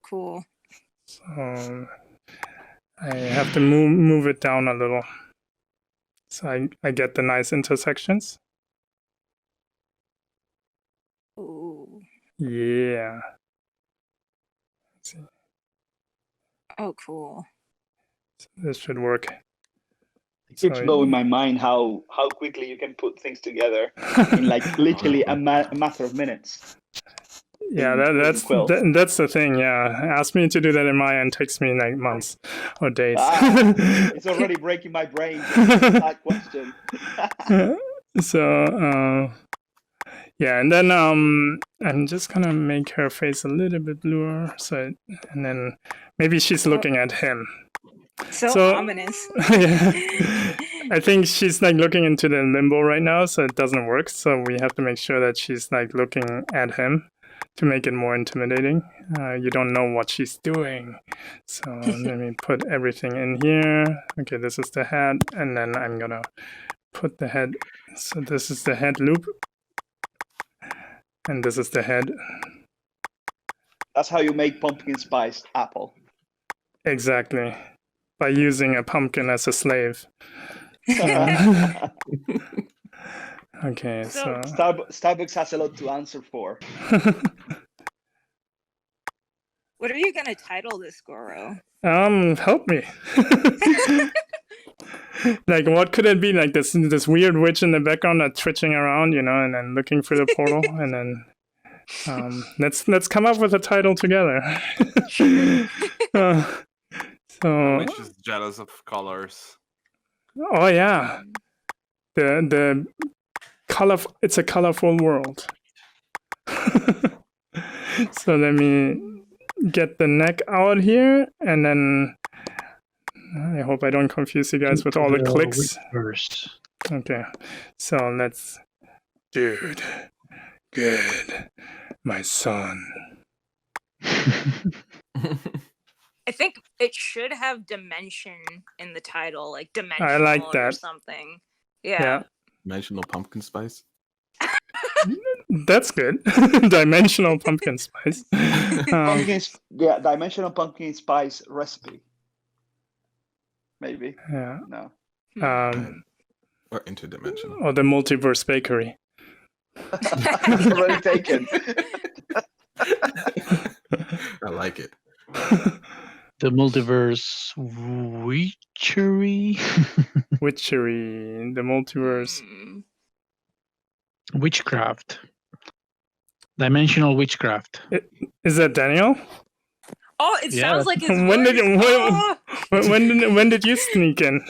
Cool. So I have to move it down a little. So I get the nice intersections. Ooh. Yeah. Let's see. Oh, cool. So this should work. It keeps blowing my mind how quickly you can put things together in like literally a matter of minutes. Yeah, that's the thing. Yeah, ask me to do that in Maya and takes me like months or days. It's already breaking my brain. That question. So yeah, and then I'm just gonna make her face a little bit bluer. So and then maybe she's looking at him. So ominous. Yeah. I think she's like looking into the limbo right now, so it doesn't work. So we have to make sure that she's like looking at him to make it more intimidating. You don't know what she's doing. So let me put everything in here. Okay, this is the head, and then I'm gonna put the head. So this is the head loop, and this is the head. That's how you make pumpkin spice apple. Exactly. By using a pumpkin as a slave. Okay, so Starbucks has a lot to answer for. What are you gonna title this, Goro? Help me. Like, what could it be? Like this weird witch in the background that's twitching around, you know, and then looking through the portal, and then let's come up with a title together. So Which is jealous of colors. oh yeah, the color. It's a colorful world. So let me get the neck out here, and then I hope I don't confuse you guys with all the clicks. First. Okay, so let's. Dude, good, my son. I think it should have dimension in the title, like dimensional I like or that. something. Yeah. Dimensional pumpkin spice. That's good. Dimensional pumpkin spice. Dimensional pumpkin spice recipe. Maybe. Yeah. No. Or interdimensional. Or the multiverse bakery. It's already taken. I like it. The multiverse witchery. Witchery. The multiverse. Witchcraft. Dimensional witchcraft. Is that Daniel? Oh, it sounds like his When did voice. when did you sneak in?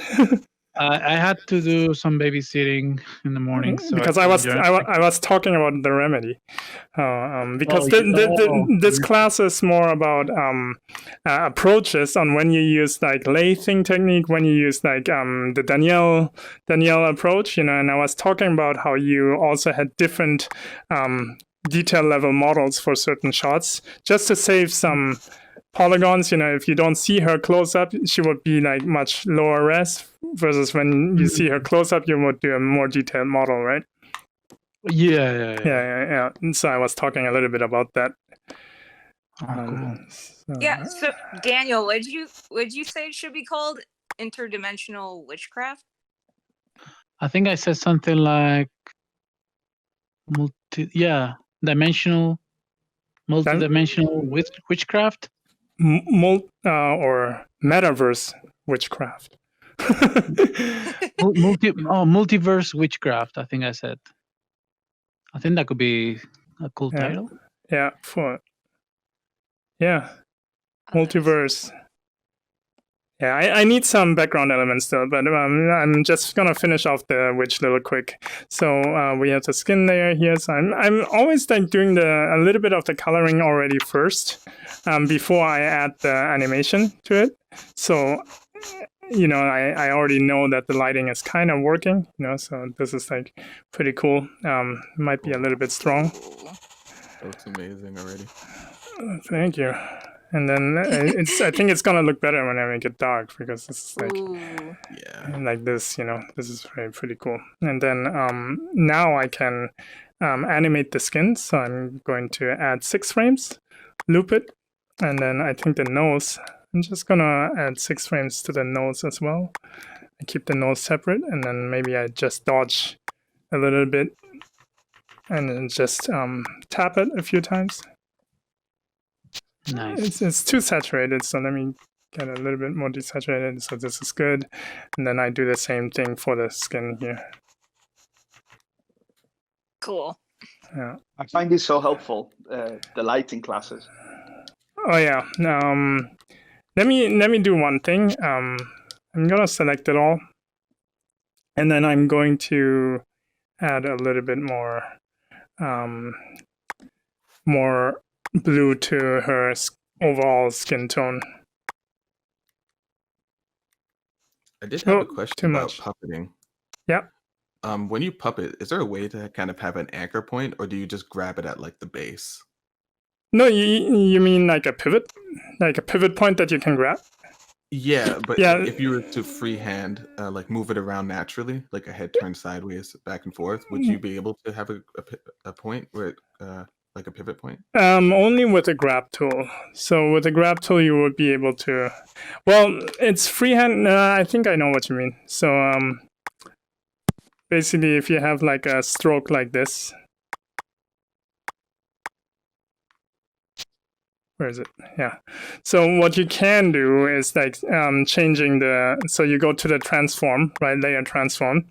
I had to do some babysitting in the morning, so Because I was talking about the remedy, because this class is more about approaches on when you use like lathing technique, when you use like the Danielle approach, you know. And I was talking about how you also had different detail level models for certain shots, just to save some polygons. You know, if you don't see her close up, she would be like much lower res, versus when you see her close up, you would do a more detailed model, right? Yeah. And so I was talking a little bit about that. Cool. Yeah. So Daniel, would you say it should be called interdimensional witchcraft? I think I said something like multidimensional witchcraft. Or metaverse witchcraft. Multiverse witchcraft. I think I said. I think that could be a cool title. Yeah, multiverse. Yeah, I need some background elements though, but I'm just gonna finish off the witch little quick. So we have the skin layer here. So I'm always like doing a little bit of the coloring already first, before I add the animation to it. So you know, I already know that the lighting is kind of working, you know, so this is like pretty cool. Might be a little bit strong. That looks amazing already. Thank you. And then I think it's gonna look better when I make it dark because this is like Ooh. Yeah. like this, you know, this is pretty cool. And then now I can animate the skin. So I'm going to add 6 frames, loop it, and then I think the nose, I'm just gonna add 6 frames to the nose as well. I keep the nose separate, and then maybe I just dodge a little bit and then just tap it a few times. Nice. It's too saturated, so let me get a little bit more desaturated. So this is good, and then I do the same thing for the skin here. Cool. Yeah. I find this so helpful. The lighting classes. Oh yeah. Let me do one thing. I'm gonna select it all, and then I'm going to add a little bit more more blue to her overall skin tone. I did have Oh, a question too about much. puppeting. Yeah. When you puppet, is there a way to kind of have an anchor point, or do you just grab it at like the base? No, you mean like a pivot point that you can grab? Yeah, but Yeah. if you were to freehand, like move it around naturally, like a head turned sideways, back and forth, would you be able to have a point where, like a pivot point? Only with a grab tool. So with a grab tool, you would be able to. Well, it's freehand. I think I know what you mean. So basically, if you have like a stroke like this. Where is it? Yeah. So what you can do is like changing the. So you go to the transform, right? Layer transform.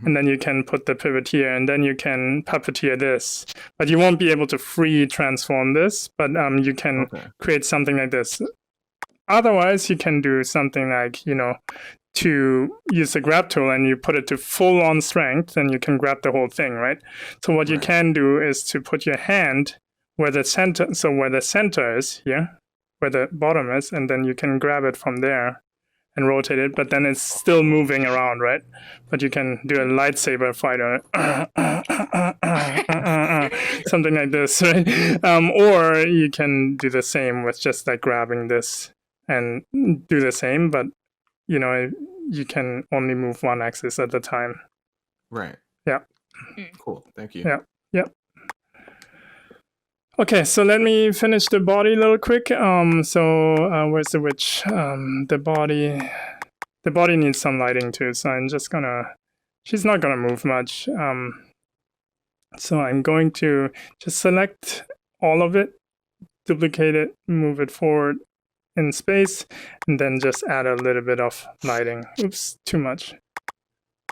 And then you can put the pivot here, and then you can puppeteer this. But you won't be able to free transform this, but you can create something like this. Otherwise, you can do something like, you know, to use the grab tool and you put it to full on strength, and you can grab the whole thing, right? So what you can do is to put your hand where the center, so where the center is here, where the bottom is, and then you can grab it from there and rotate it, but then it's still moving around, right? But you can do a lightsaber fighter, something like this, right? Or you can do the same with just like grabbing this and do the same, but you know, you can only move one axis at a time. Right. Yeah. Cool. Thank you. Yeah. Yeah. Okay, so let me finish the body a little quick. Where's the witch? The body needs some lighting too, so I'm just gonna, she's not gonna move much. So I'm going to just select all of it, duplicate it, move it forward in space, and then just add a little bit of lighting. Oops, too much.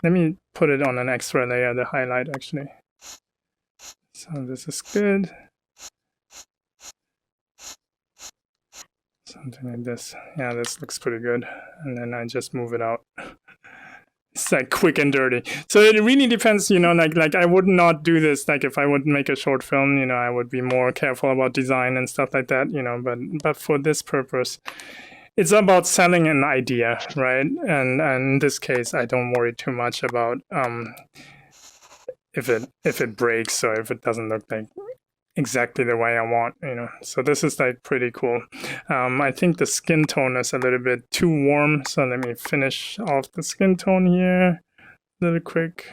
Let me put it on an extra layer, the highlight actually. So this is good. Something like this. Yeah, this looks pretty good. And then I just move it out. It's like quick and dirty. So it really depends, you know, like I would not do this. Like if I would make a short film, you know, I would be more careful about design and stuff like that, you know, but for this purpose, it's about selling an idea, right? And in this case, I don't worry too much about if it breaks or if it doesn't look like exactly the way I want, you know. So this is like pretty cool. I think the skin tone is a little bit too warm, so let me finish off the skin tone here. A little quick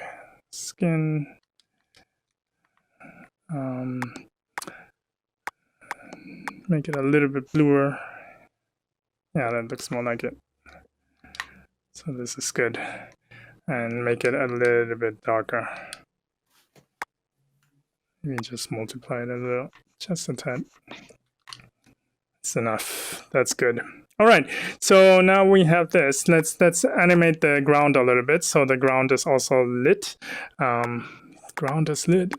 skin. Make it a little bit bluer. Yeah, that looks more like it. So this is good. And make it a little bit darker. Let me just multiply it a little, just a tad. It's enough. That's good. All right. So now we have this. Let's animate the ground a little bit. So the ground is also lit. Ground is lit.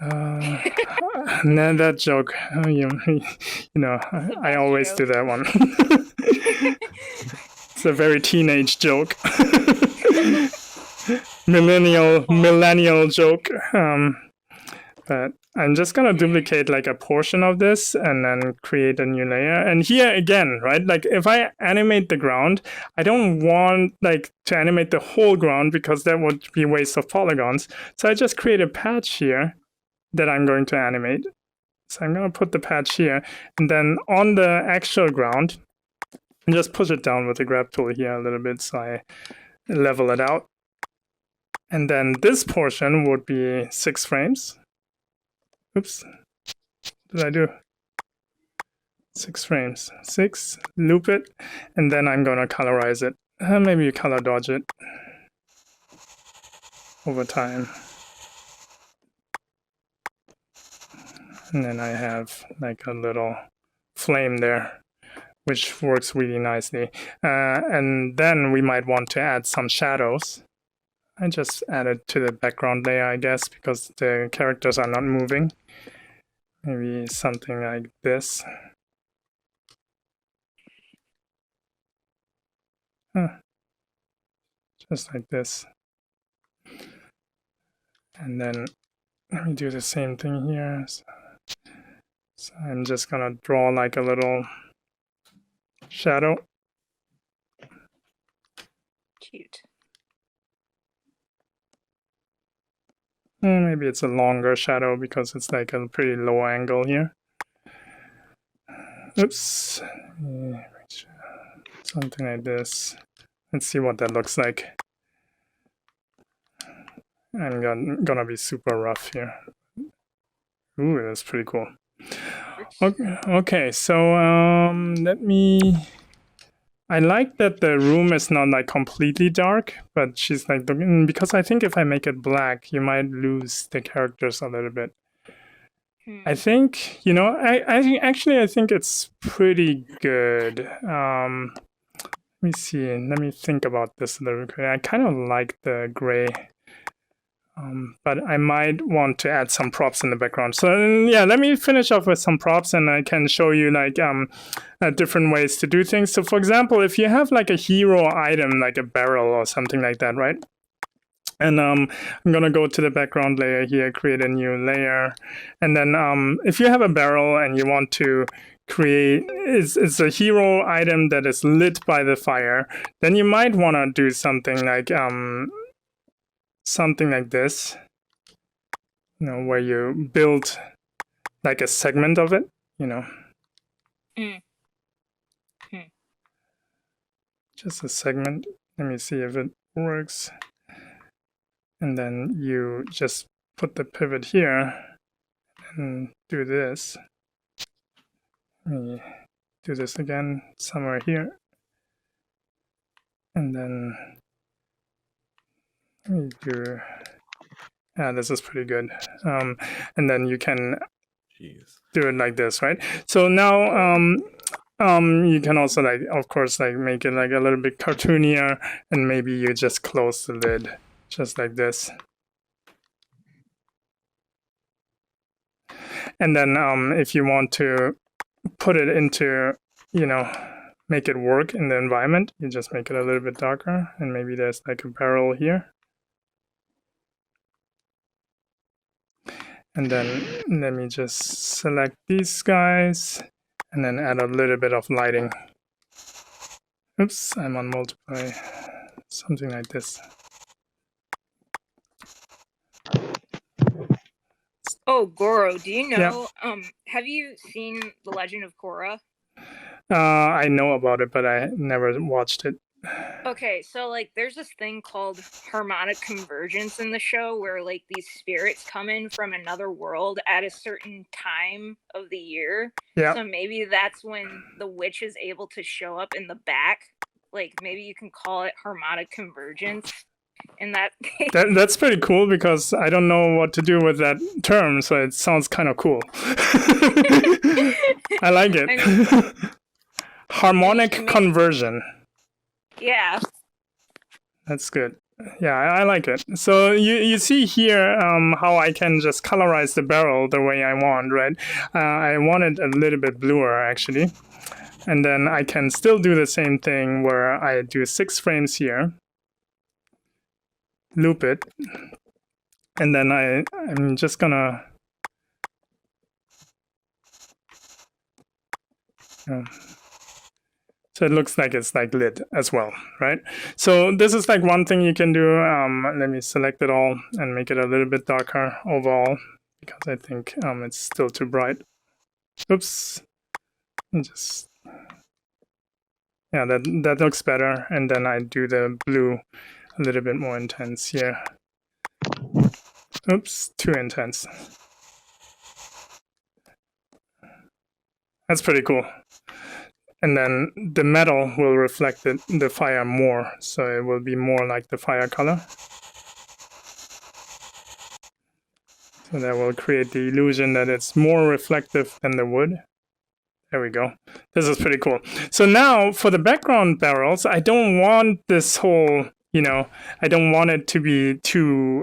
Nah, that joke. You know, I always do that one. It's a very teenage joke. millennial joke. But I'm just gonna duplicate like a portion of this and then create a new layer. And here again, right? Like if I animate the ground, I don't want like to animate the whole ground because that would be a waste of polygons. So I just create a patch here that I'm going to animate. So I'm gonna put the patch here, and then on the actual ground, and just push it down with the grab tool here a little bit so I level it out. And then this portion would be 6 frames. Oops, what did I do? 6 frames. 6, loop it, and then I'm gonna colorize it. Maybe you color dodge it over time. And then I have like a little flame there, which works really nicely. And then we might want to add some shadows. I just added to the background layer, I guess, because the characters are not moving. Maybe something like this. Just like this. And then let me do the same thing here. So I'm just gonna draw like a little shadow. Cute. Maybe it's a longer shadow because it's like a pretty low angle here. Oops. Something like this. Let's see what that looks like. I'm gonna be super rough here. Ooh, that's pretty cool. Okay, so let me... I like that the room is not like completely dark, but she's like, because I think if I make it black, you might lose the characters a little bit. I think, you know, I think it's pretty good. Let me see, let me think about this a little bit. I kind of like the gray. But I might want to add some props in the background. So yeah, let me finish off with some props and I can show you like different ways to do things. So for example, if you have like a hero item, like a barrel or something like that, right? And I'm gonna go to the background layer here, create a new layer. And then if you have a barrel and you want to create, it's a hero item that is lit by the fire, then you might wanna do something like this, you know, where you build like a segment of it, you know. Just a segment. Let me see if it works. And then you just put the pivot here and do this. Let me do this again somewhere here. And then let me do... this is pretty good. And then you can do it like this, right? So now you can also like, of course, like make it like a little bit cartoonier, and maybe you just close the lid just like this. And then if you want to put it into, you know, make it work in the environment, you just make it a little bit darker, and maybe there's like a barrel here. And then let me just select these guys and then add a little bit of lighting. Oops, I'm on multiply, something like this. Oh, Goro, do you know, have you seen The Legend of Korra? I know about it, but I never watched it. Okay, so like there's this thing called harmonic convergence in the show where like these spirits come in from another world at a certain time of the year. Yeah. So maybe that's when the witch is able to show up in the back. Like maybe you can call it harmonic convergence in that case. That's pretty cool because I don't know what to do with that term, so it sounds kind of cool. I like it. I mean, harmonic conversion. Yeah. That's good. Yeah, I like it. So you see here how I can just colorize the barrel the way I want, right? I want it a little bit bluer, actually. And then I can still do the same thing where I do 6 frames here. Loop it. And then I'm just gonna Yeah. So it looks like it's like lit as well, right? So this is like one thing you can do. Let me select it all and make it a little bit darker overall because I think it's still too bright. Oops. Just yeah, that looks better. And then I do the blue a little bit more intense here. Oops, too intense. That's pretty cool. And then the metal will reflect the fire more, so it will be more like the fire color. So that will create the illusion that it's more reflective than the wood. There we go. This is pretty cool. So now for the background barrels, I don't want this whole, I don't want it to be too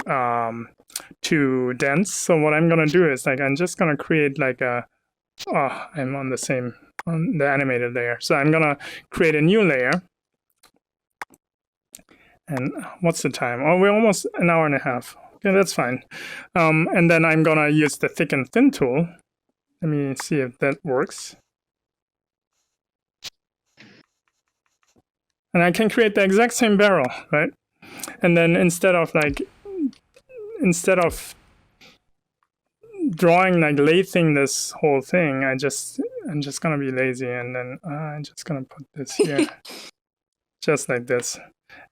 dense. So what I'm gonna do is I'm just gonna create like I'm on the animated layer. So I'm gonna create a new layer. And what's the time? Oh, we're almost an hour and a half. Okay, that's fine. And then I'm gonna use the thick and thin tool. Let me see if that works. And I can create the exact same barrel, right? And then instead of drawing lathing this whole thing, I'm just gonna be lazy, and then I'm just gonna put this here, just like this.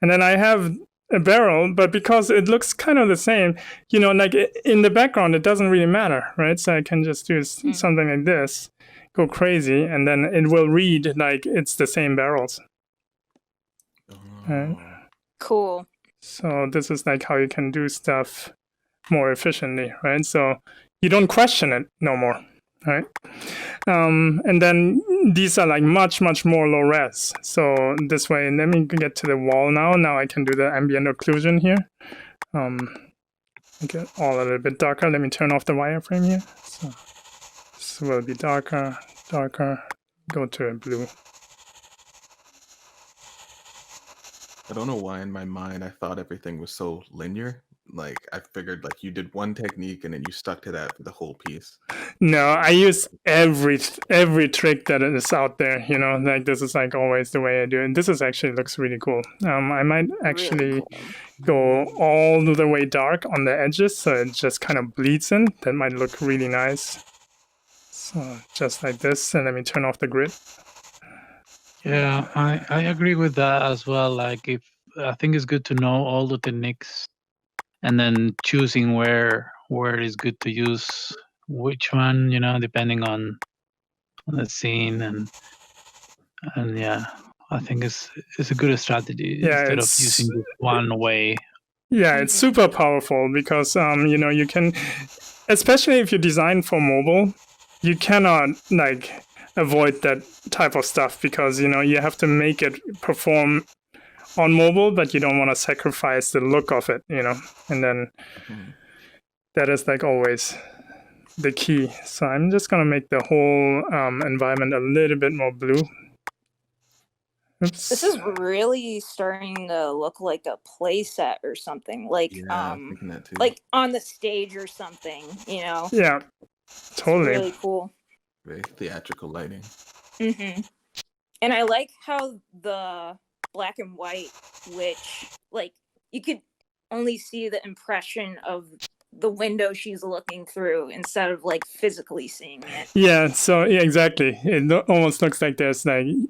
And then I have a barrel, but because it looks kind of the same, in the background, it doesn't really matter, right? So I can just do something like this, go crazy, and then it will read like it's the same barrels. Right? Cool. So this is how you can do stuff more efficiently, right? So you don't question it no more, right? And then these are much more low res. So this way, let me get to the wall now. Now I can do the ambient occlusion here. Make it all a little bit darker. Let me turn off the wireframe here. So this will be darker. Go to a blue. I don't know why in my mind I thought everything was so linear. I figured you did one technique and then you stuck to that for the whole piece. No, I use every trick that is out there. This is always the way I do it. This actually looks really cool. I might actually go all the way dark on the edges, so it just kind of bleeds in. That might look really nice. So just like this, and let me turn off the grid. Yeah, I agree with that as well. If I think it's good to know all the techniques, and then choosing where it is good to use which one, depending on the scene, and yeah, I think it's a good strategy instead of using this one way. Yeah, it's super powerful because you can, especially if you design for mobile, you cannot avoid that type of stuff because you have to make it perform on mobile, but you don't want to sacrifice the look of it, and then that is always the key. So I'm just gonna make the whole environment a little bit more blue. Oops. This is really starting to look like a play set or something, I'm thinking that too. on the stage or something, Yeah, totally. It's really cool. Very theatrical lighting. And I like how the black and white, which you could only see the impression of the window she's looking through instead of physically seeing it. Yeah, so yeah, exactly. It almost looks like there's the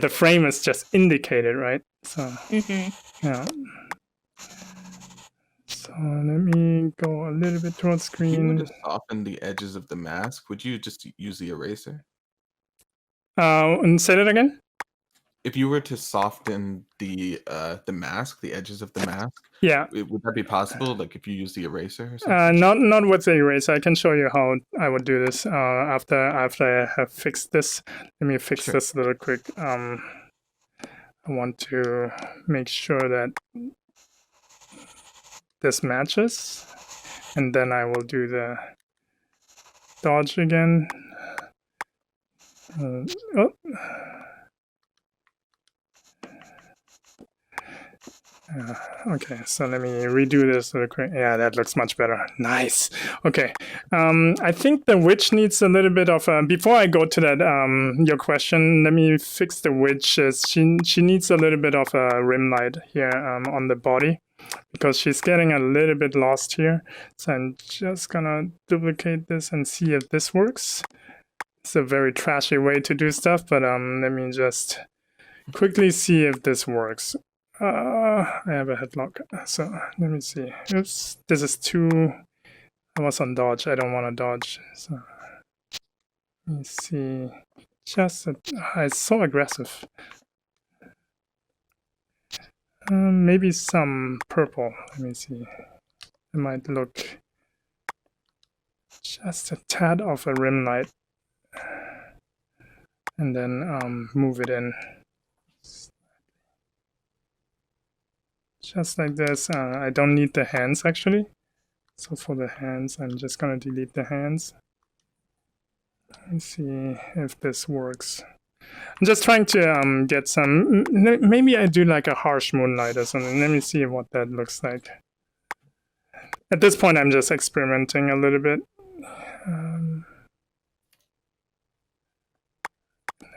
frame is just indicated, right? So yeah. So let me go a little bit towards If you screen. were to soften the edges of the mask, would you just use the eraser? And say that again. If you were to soften the mask, the edges of the mask, yeah, would that be possible? If you use the eraser or something? Not with the eraser. I can show you how I would do this after I have fixed this. Let me fix this a little quick. I want to make sure that this matches, and then I will do the dodge again. Okay, so let me redo this real quick. Yeah, that looks much better. Nice. Okay, I think the witch needs a little bit of before I go to that your question, let me fix the witch. She needs a little bit of a rim light here on the body because she's getting a little bit lost here. So I'm just gonna duplicate this and see if this works. It's a very trashy way to do stuff, but let me just quickly see if this works. I have a headlock, so let me see. Oops, this is too. I was on dodge. I don't want to dodge. So let me see. Just it's so aggressive. Maybe some purple. Let me see. It might look just a tad of a rim light, and then move it in. Just like this. I don't need the hands actually. So for the hands, I'm just gonna delete the hands. Let's see if this works. I'm just trying to get some. Maybe I do like a harsh moonlight or something. Let me see what that looks like. At this point, I'm just experimenting a little bit.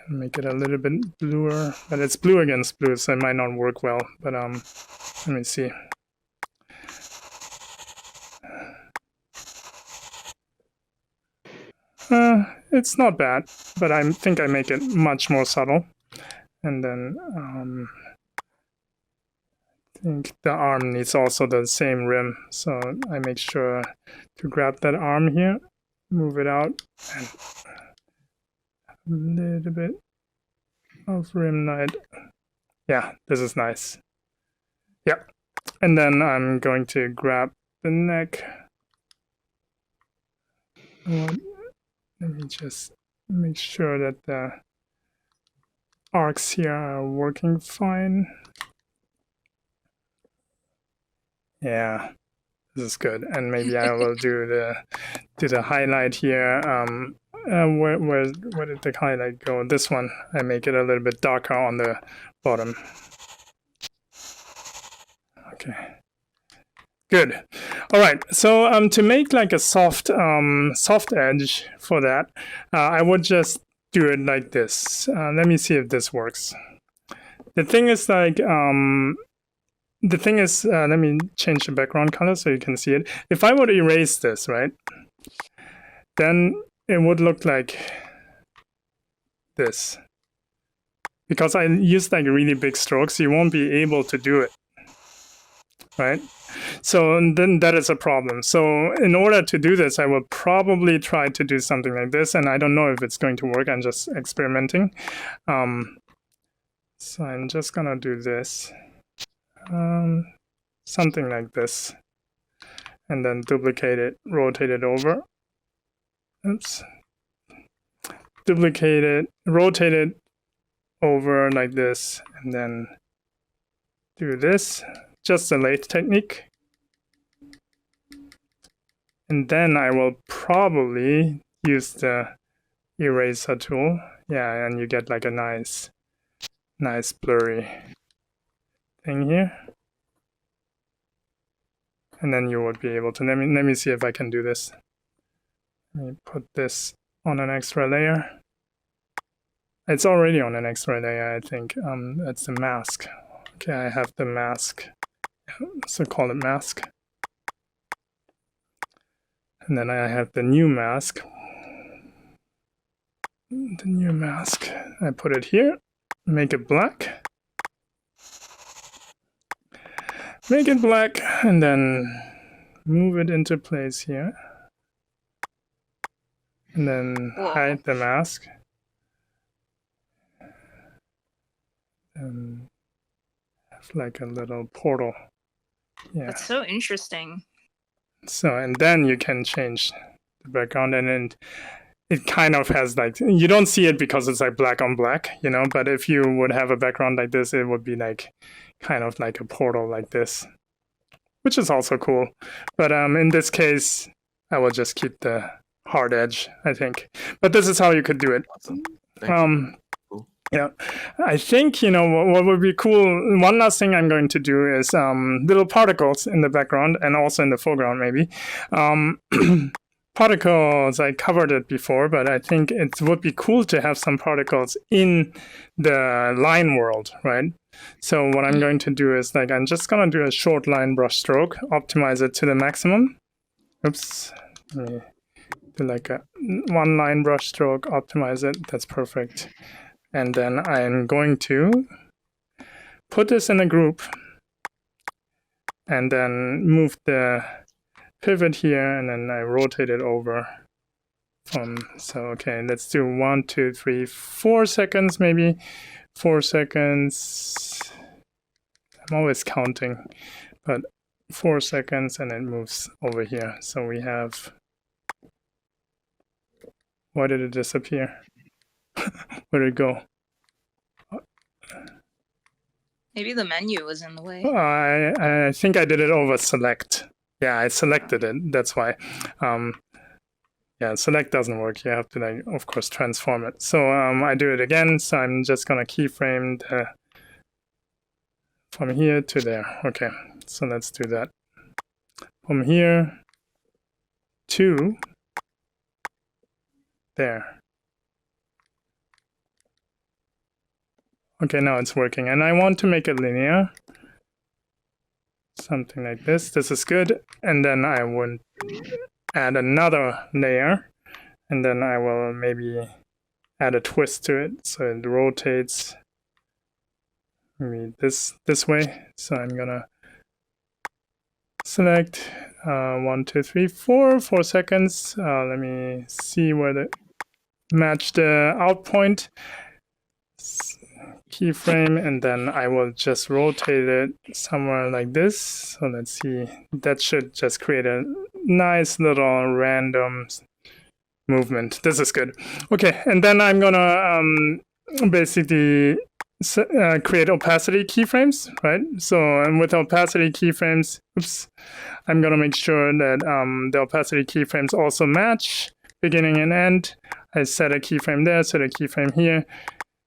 Make it a little bit bluer, but it's blue against blue, so it might not work well. But let me see. It's not bad, but I think I make it much more subtle. And then I think the arm needs also the same rim, so I make sure to grab that arm here, move it out, and a little bit of rim light. Yeah, this is nice. Yeah, and then I'm going to grab the neck. Let me just make sure that the arcs here are working fine. Yeah, this is good. And maybe I will do the highlight here. Where did the highlight go? This one. I make it a little bit darker on the bottom. Okay. Good. All right. So to make like a soft edge for that, I would just do it like this. Let me see if this works. The thing is like let me change the background color so you can see it. If I were to erase this, right, then it would look like this. Because I used like really big strokes, you won't be able to do it, right? So then that is a problem. So in order to do this, I will probably try to do something like this, and I don't know if it's going to work. I'm just experimenting. So I'm just gonna do this. Something like this, and then duplicate it, rotate it over. Oops. Duplicate it, rotate it over like this, and then do this. Just the lathe technique. And then I will probably use the eraser tool. Yeah, and you get like a nice blurry thing here. And then you would be able to, let me see if I can do this. Let me put this on an extra layer. It's already on an extra layer, I think. That's the mask. Okay, I have the mask. So call it mask. And then I have the new mask. The new mask. I put it here. Make it black. Make it black and then move it into place here. And then hide the mask. And have like a little portal. Yeah. That's so interesting. So, and then you can change the background, and then it kind of has like, you don't see it because it's like black on black, you know, but if you would have a background like this, it would be like kind of like a portal like this, which is also cool. But in this case, I will just keep the hard edge, I think. But this is how you could do it. Awesome. Thanks. Cool. Yeah, I think, what would be cool. One last thing I'm going to do is little particles in the background and also in the foreground, maybe. Particles, I covered it before, but I think it would be cool to have some particles in the line world, right? So what I'm going to do is I'm just going to do a short line brush stroke, optimize it to the maximum. Oops. Let me do a one line brush stroke, optimize it. That's perfect. And then I'm going to put this in a group and then move the pivot here, and then I rotate it over okay, let's do 1, 2, 3, 4 seconds, maybe 4 seconds. I'm always counting, but 4 seconds, and it moves over here. So we have, why did it disappear? Where did it go? Maybe the menu was in the way. I think I did it over select. Yeah, I selected it. That's why. Yeah, select doesn't work. You have to, of course, transform it. So I do it again. So I'm just going to keyframe from here to there. Okay, so let's do that. From here to there. Okay, now it's working. And I want to make it linear. Something like this. This is good. And then I would add another layer. And then I will maybe add a twist to it. So it rotates maybe this way. So I'm going to select 1, 2, 3, 4 seconds. Let me see where the match the out point. Keyframe, and then I will just rotate it somewhere like this. So let's see, that should just create a nice little random movement. This is good. Okay, and then I'm gonna basically create opacity keyframes, right? So with opacity keyframes, I'm gonna make sure that the opacity keyframes also match beginning and end. I set a keyframe there, set a keyframe here.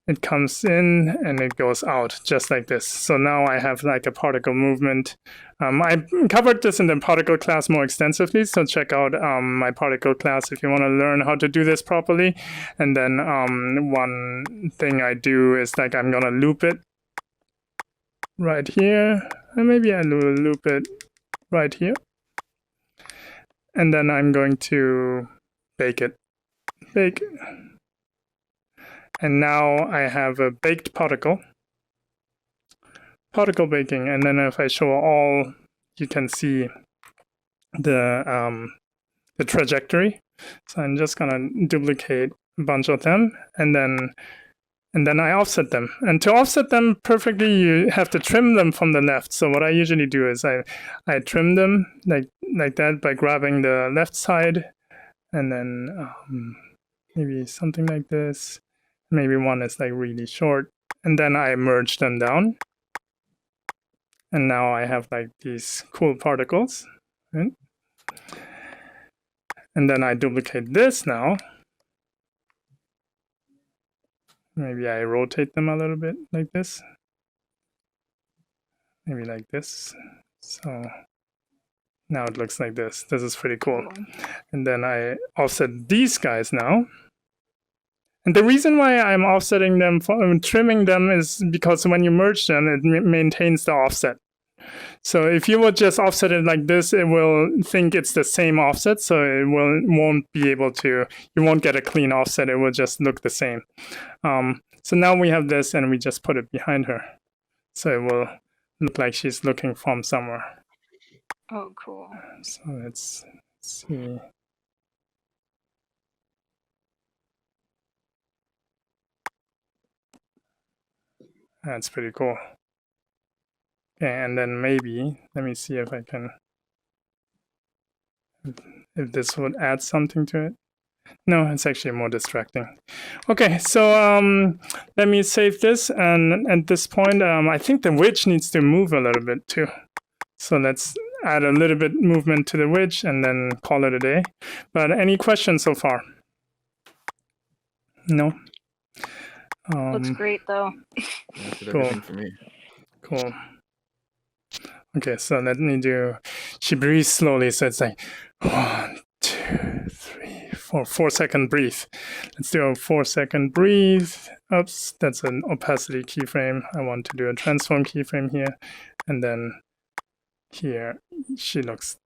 It comes in and it goes out just like this. So now I have a particle movement. I covered this in the particle class more extensively, so check out my particle class if you want to learn how to do this properly. And then one thing I do is I'm going to loop it right here, and maybe I will loop it right here. And then I'm going to bake it. Bake. And now I have a baked particle baking. And then if I show all, you can see the trajectory. So I'm just gonna duplicate a bunch of them, and then I offset them. And to offset them perfectly, you have to trim them from the left. So what I usually do is I trim them like that by grabbing the left side, and then maybe something like this. Maybe one is really short, and then I merge them down. And now I have these cool particles, right? And then I duplicate this now. Maybe I rotate them a little bit like this. Maybe like this. So now it looks like this. This is pretty cool. And then I offset these guys now. And the reason why I'm offsetting them, trimming them, is because when you merge them, it maintains the offset. So if you would just offset it like this, it will think it's the same offset, so it won't be able to, you won't get a clean offset, it will just look the same. So now we have this, and we just put it behind her. So it will look like she's looking from somewhere. Oh, cool. So let's see. That's pretty cool. Okay, and then maybe, let me see if I can, if this would add something to it. No, it's actually more distracting. Okay, so let me save this, and at this point, I think the wedge needs to move a little bit too. So let's add a little bit movement to the wedge and then call it a day. But any questions so far? No? Looks great though. That did Cool. everything for me. Cool. Okay, so let me do. She breathes slowly, so it's like 1, 2, 3, 4. 4-second breathe. Let's do a 4-second breathe. Oops, that's an opacity keyframe. I want to do a transform keyframe here, and then here she looks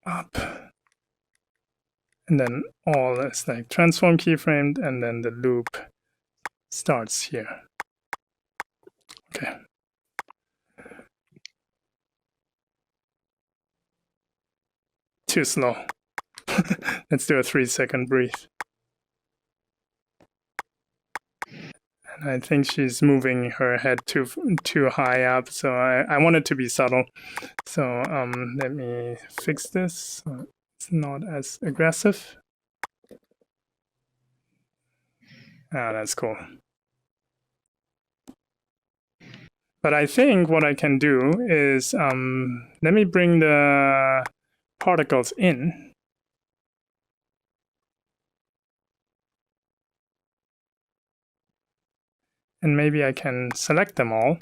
up, and then all is like transform keyframed, and then the loop starts here. Okay. Too slow. Let's do a 3-second breathe. And I think she's moving her head too high up, so I want it to be subtle. So let me fix this so it's not as aggressive. Ah, that's cool. But I think what I can do is let me bring the particles in. And maybe I can select them all.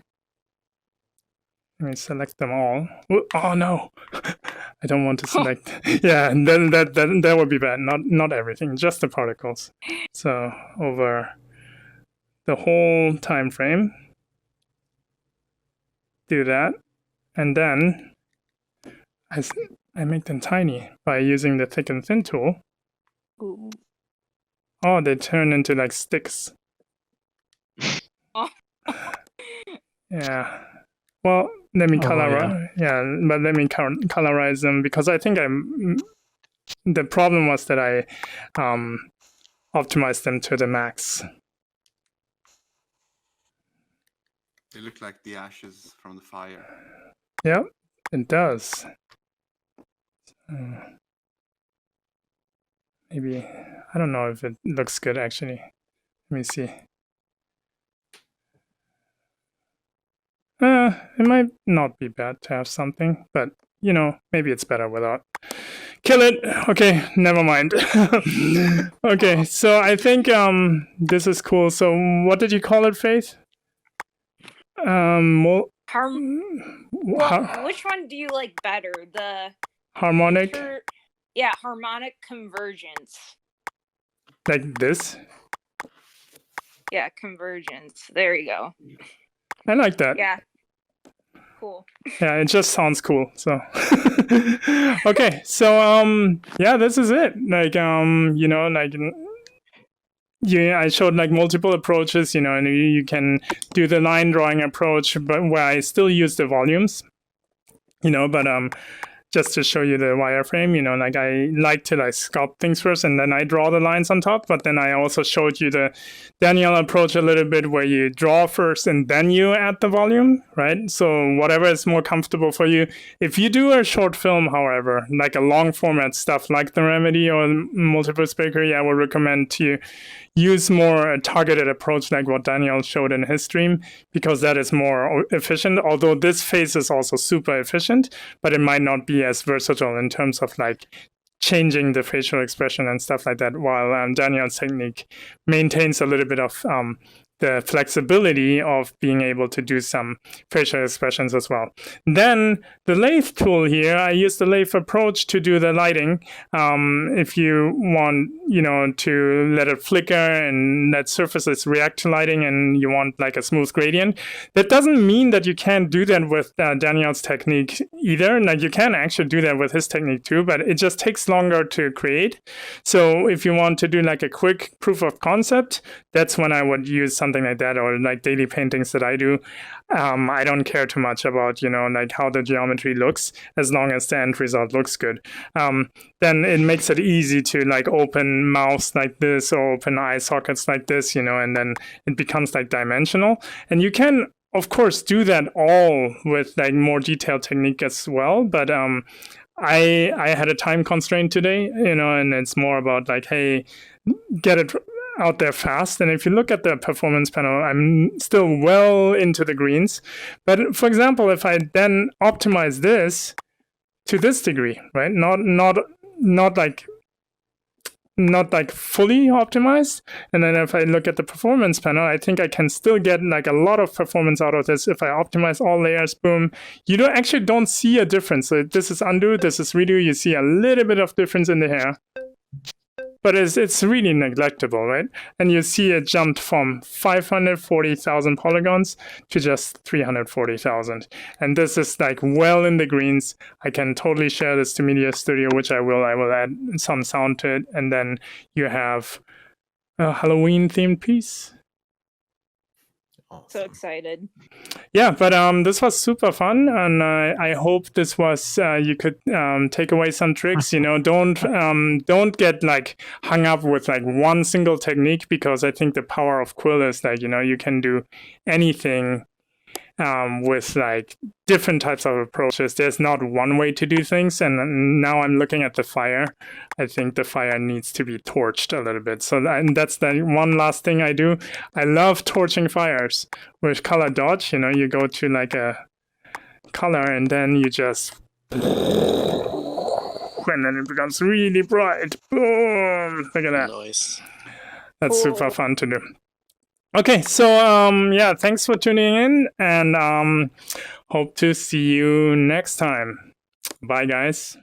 Let me select them all. Oh no, I don't want to select. Yeah, and then that would be bad. Not everything, just the particles. So over the whole time frame, do that, and then I make them tiny by using the thick and thin tool. Ooh. Oh, they turn into like sticks. Oh. Yeah. Well, let me Oh, colorize. Yeah, but let me colorize them because I think the problem was that I optimized them to the max. They look like the ashes from the fire. Yep, it does. Maybe I don't know if it looks good actually. Let me see. It might not be bad to have something, but you know, maybe it's better without. Kill it. Okay, never mind. Okay, so I think this is cool. So what did you call it, Faith? Well, which one do you like better? The harmonic? Yeah, harmonic convergence. Like this? Yeah, convergence. There you go. I like that. Yeah. Cool. Yeah, it just sounds cool. So okay, so yeah, this is it. Like you know, like I showed like multiple approaches, you know, and you can do the line drawing approach, but where I still use the volumes, you know, but just to show you the wireframe, you know, like I like to like sculpt things first and then I draw the lines on top. But then I also showed you the Daniel approach a little bit where you draw first and then you add the volume, right? So whatever is more comfortable for you. If you do a short film, however, like a long format stuff like the Remedy or Multiple Bakery, I would recommend to use more a targeted approach like what Daniel showed in his stream, because that is more efficient. Although this phase is also super efficient, but it might not be as versatile in terms of like changing the facial expression and stuff like that, while Daniel's technique maintains a little bit of the flexibility of being able to do some facial expressions as well. Then the lathe tool here, I use the lathe approach to do the lighting. If you want, you know, to let it flicker and let surfaces react to lighting and you want like a smooth gradient, that doesn't mean that you can't do that with Daniel's technique either. Like you can actually do that with his technique too, but it just takes longer to create. So if you want to do like a quick proof of concept, that's when I would use something like that, or like daily paintings that I do. I don't care too much about, you know, like how the geometry looks, as long as the end result looks good. Then it makes it easy to like open mouths like this or open eye sockets like this, you know, and then it becomes like dimensional. And you can, of course, do that all with like more detailed technique as well. But I had a time constraint today, you know, and it's more about like, hey, get it out there fast. And if you look at the performance panel, I'm still well into the greens. But for example, if I then optimize this to this degree, right? Not like not like fully optimized. And then if I look at the performance panel, I think I can still get like a lot of performance out of this if I optimize all layers. Boom, you don't see a difference. So this is undo, this is redo. You see a little bit of difference in the hair, but it's really neglectable, right? And you see it jumped from 540,000 polygons to just 340,000. And this is like well in the greens. I can totally share this to Media Studio, which I will. I will add some sound to it. And then you have a Halloween themed piece. So excited. Yeah, but this was super fun, and I hope this was you could take away some tricks. You know, don't get like hung up with like one single technique, because I think the power of Quill is like, you know, you can do anything with like different types of approaches. There's not one way to do things, and now I'm looking at the fire. I think the fire needs to be torched a little bit. So and that's the one last thing I do. I love torching fires with color dodge. You know, you go to like a color and then you just, and then it becomes really bright. Boom! Look at that. Nice. That's super fun to do. Okay, so yeah, thanks for tuning in, and hope to see you next time. Bye, guys.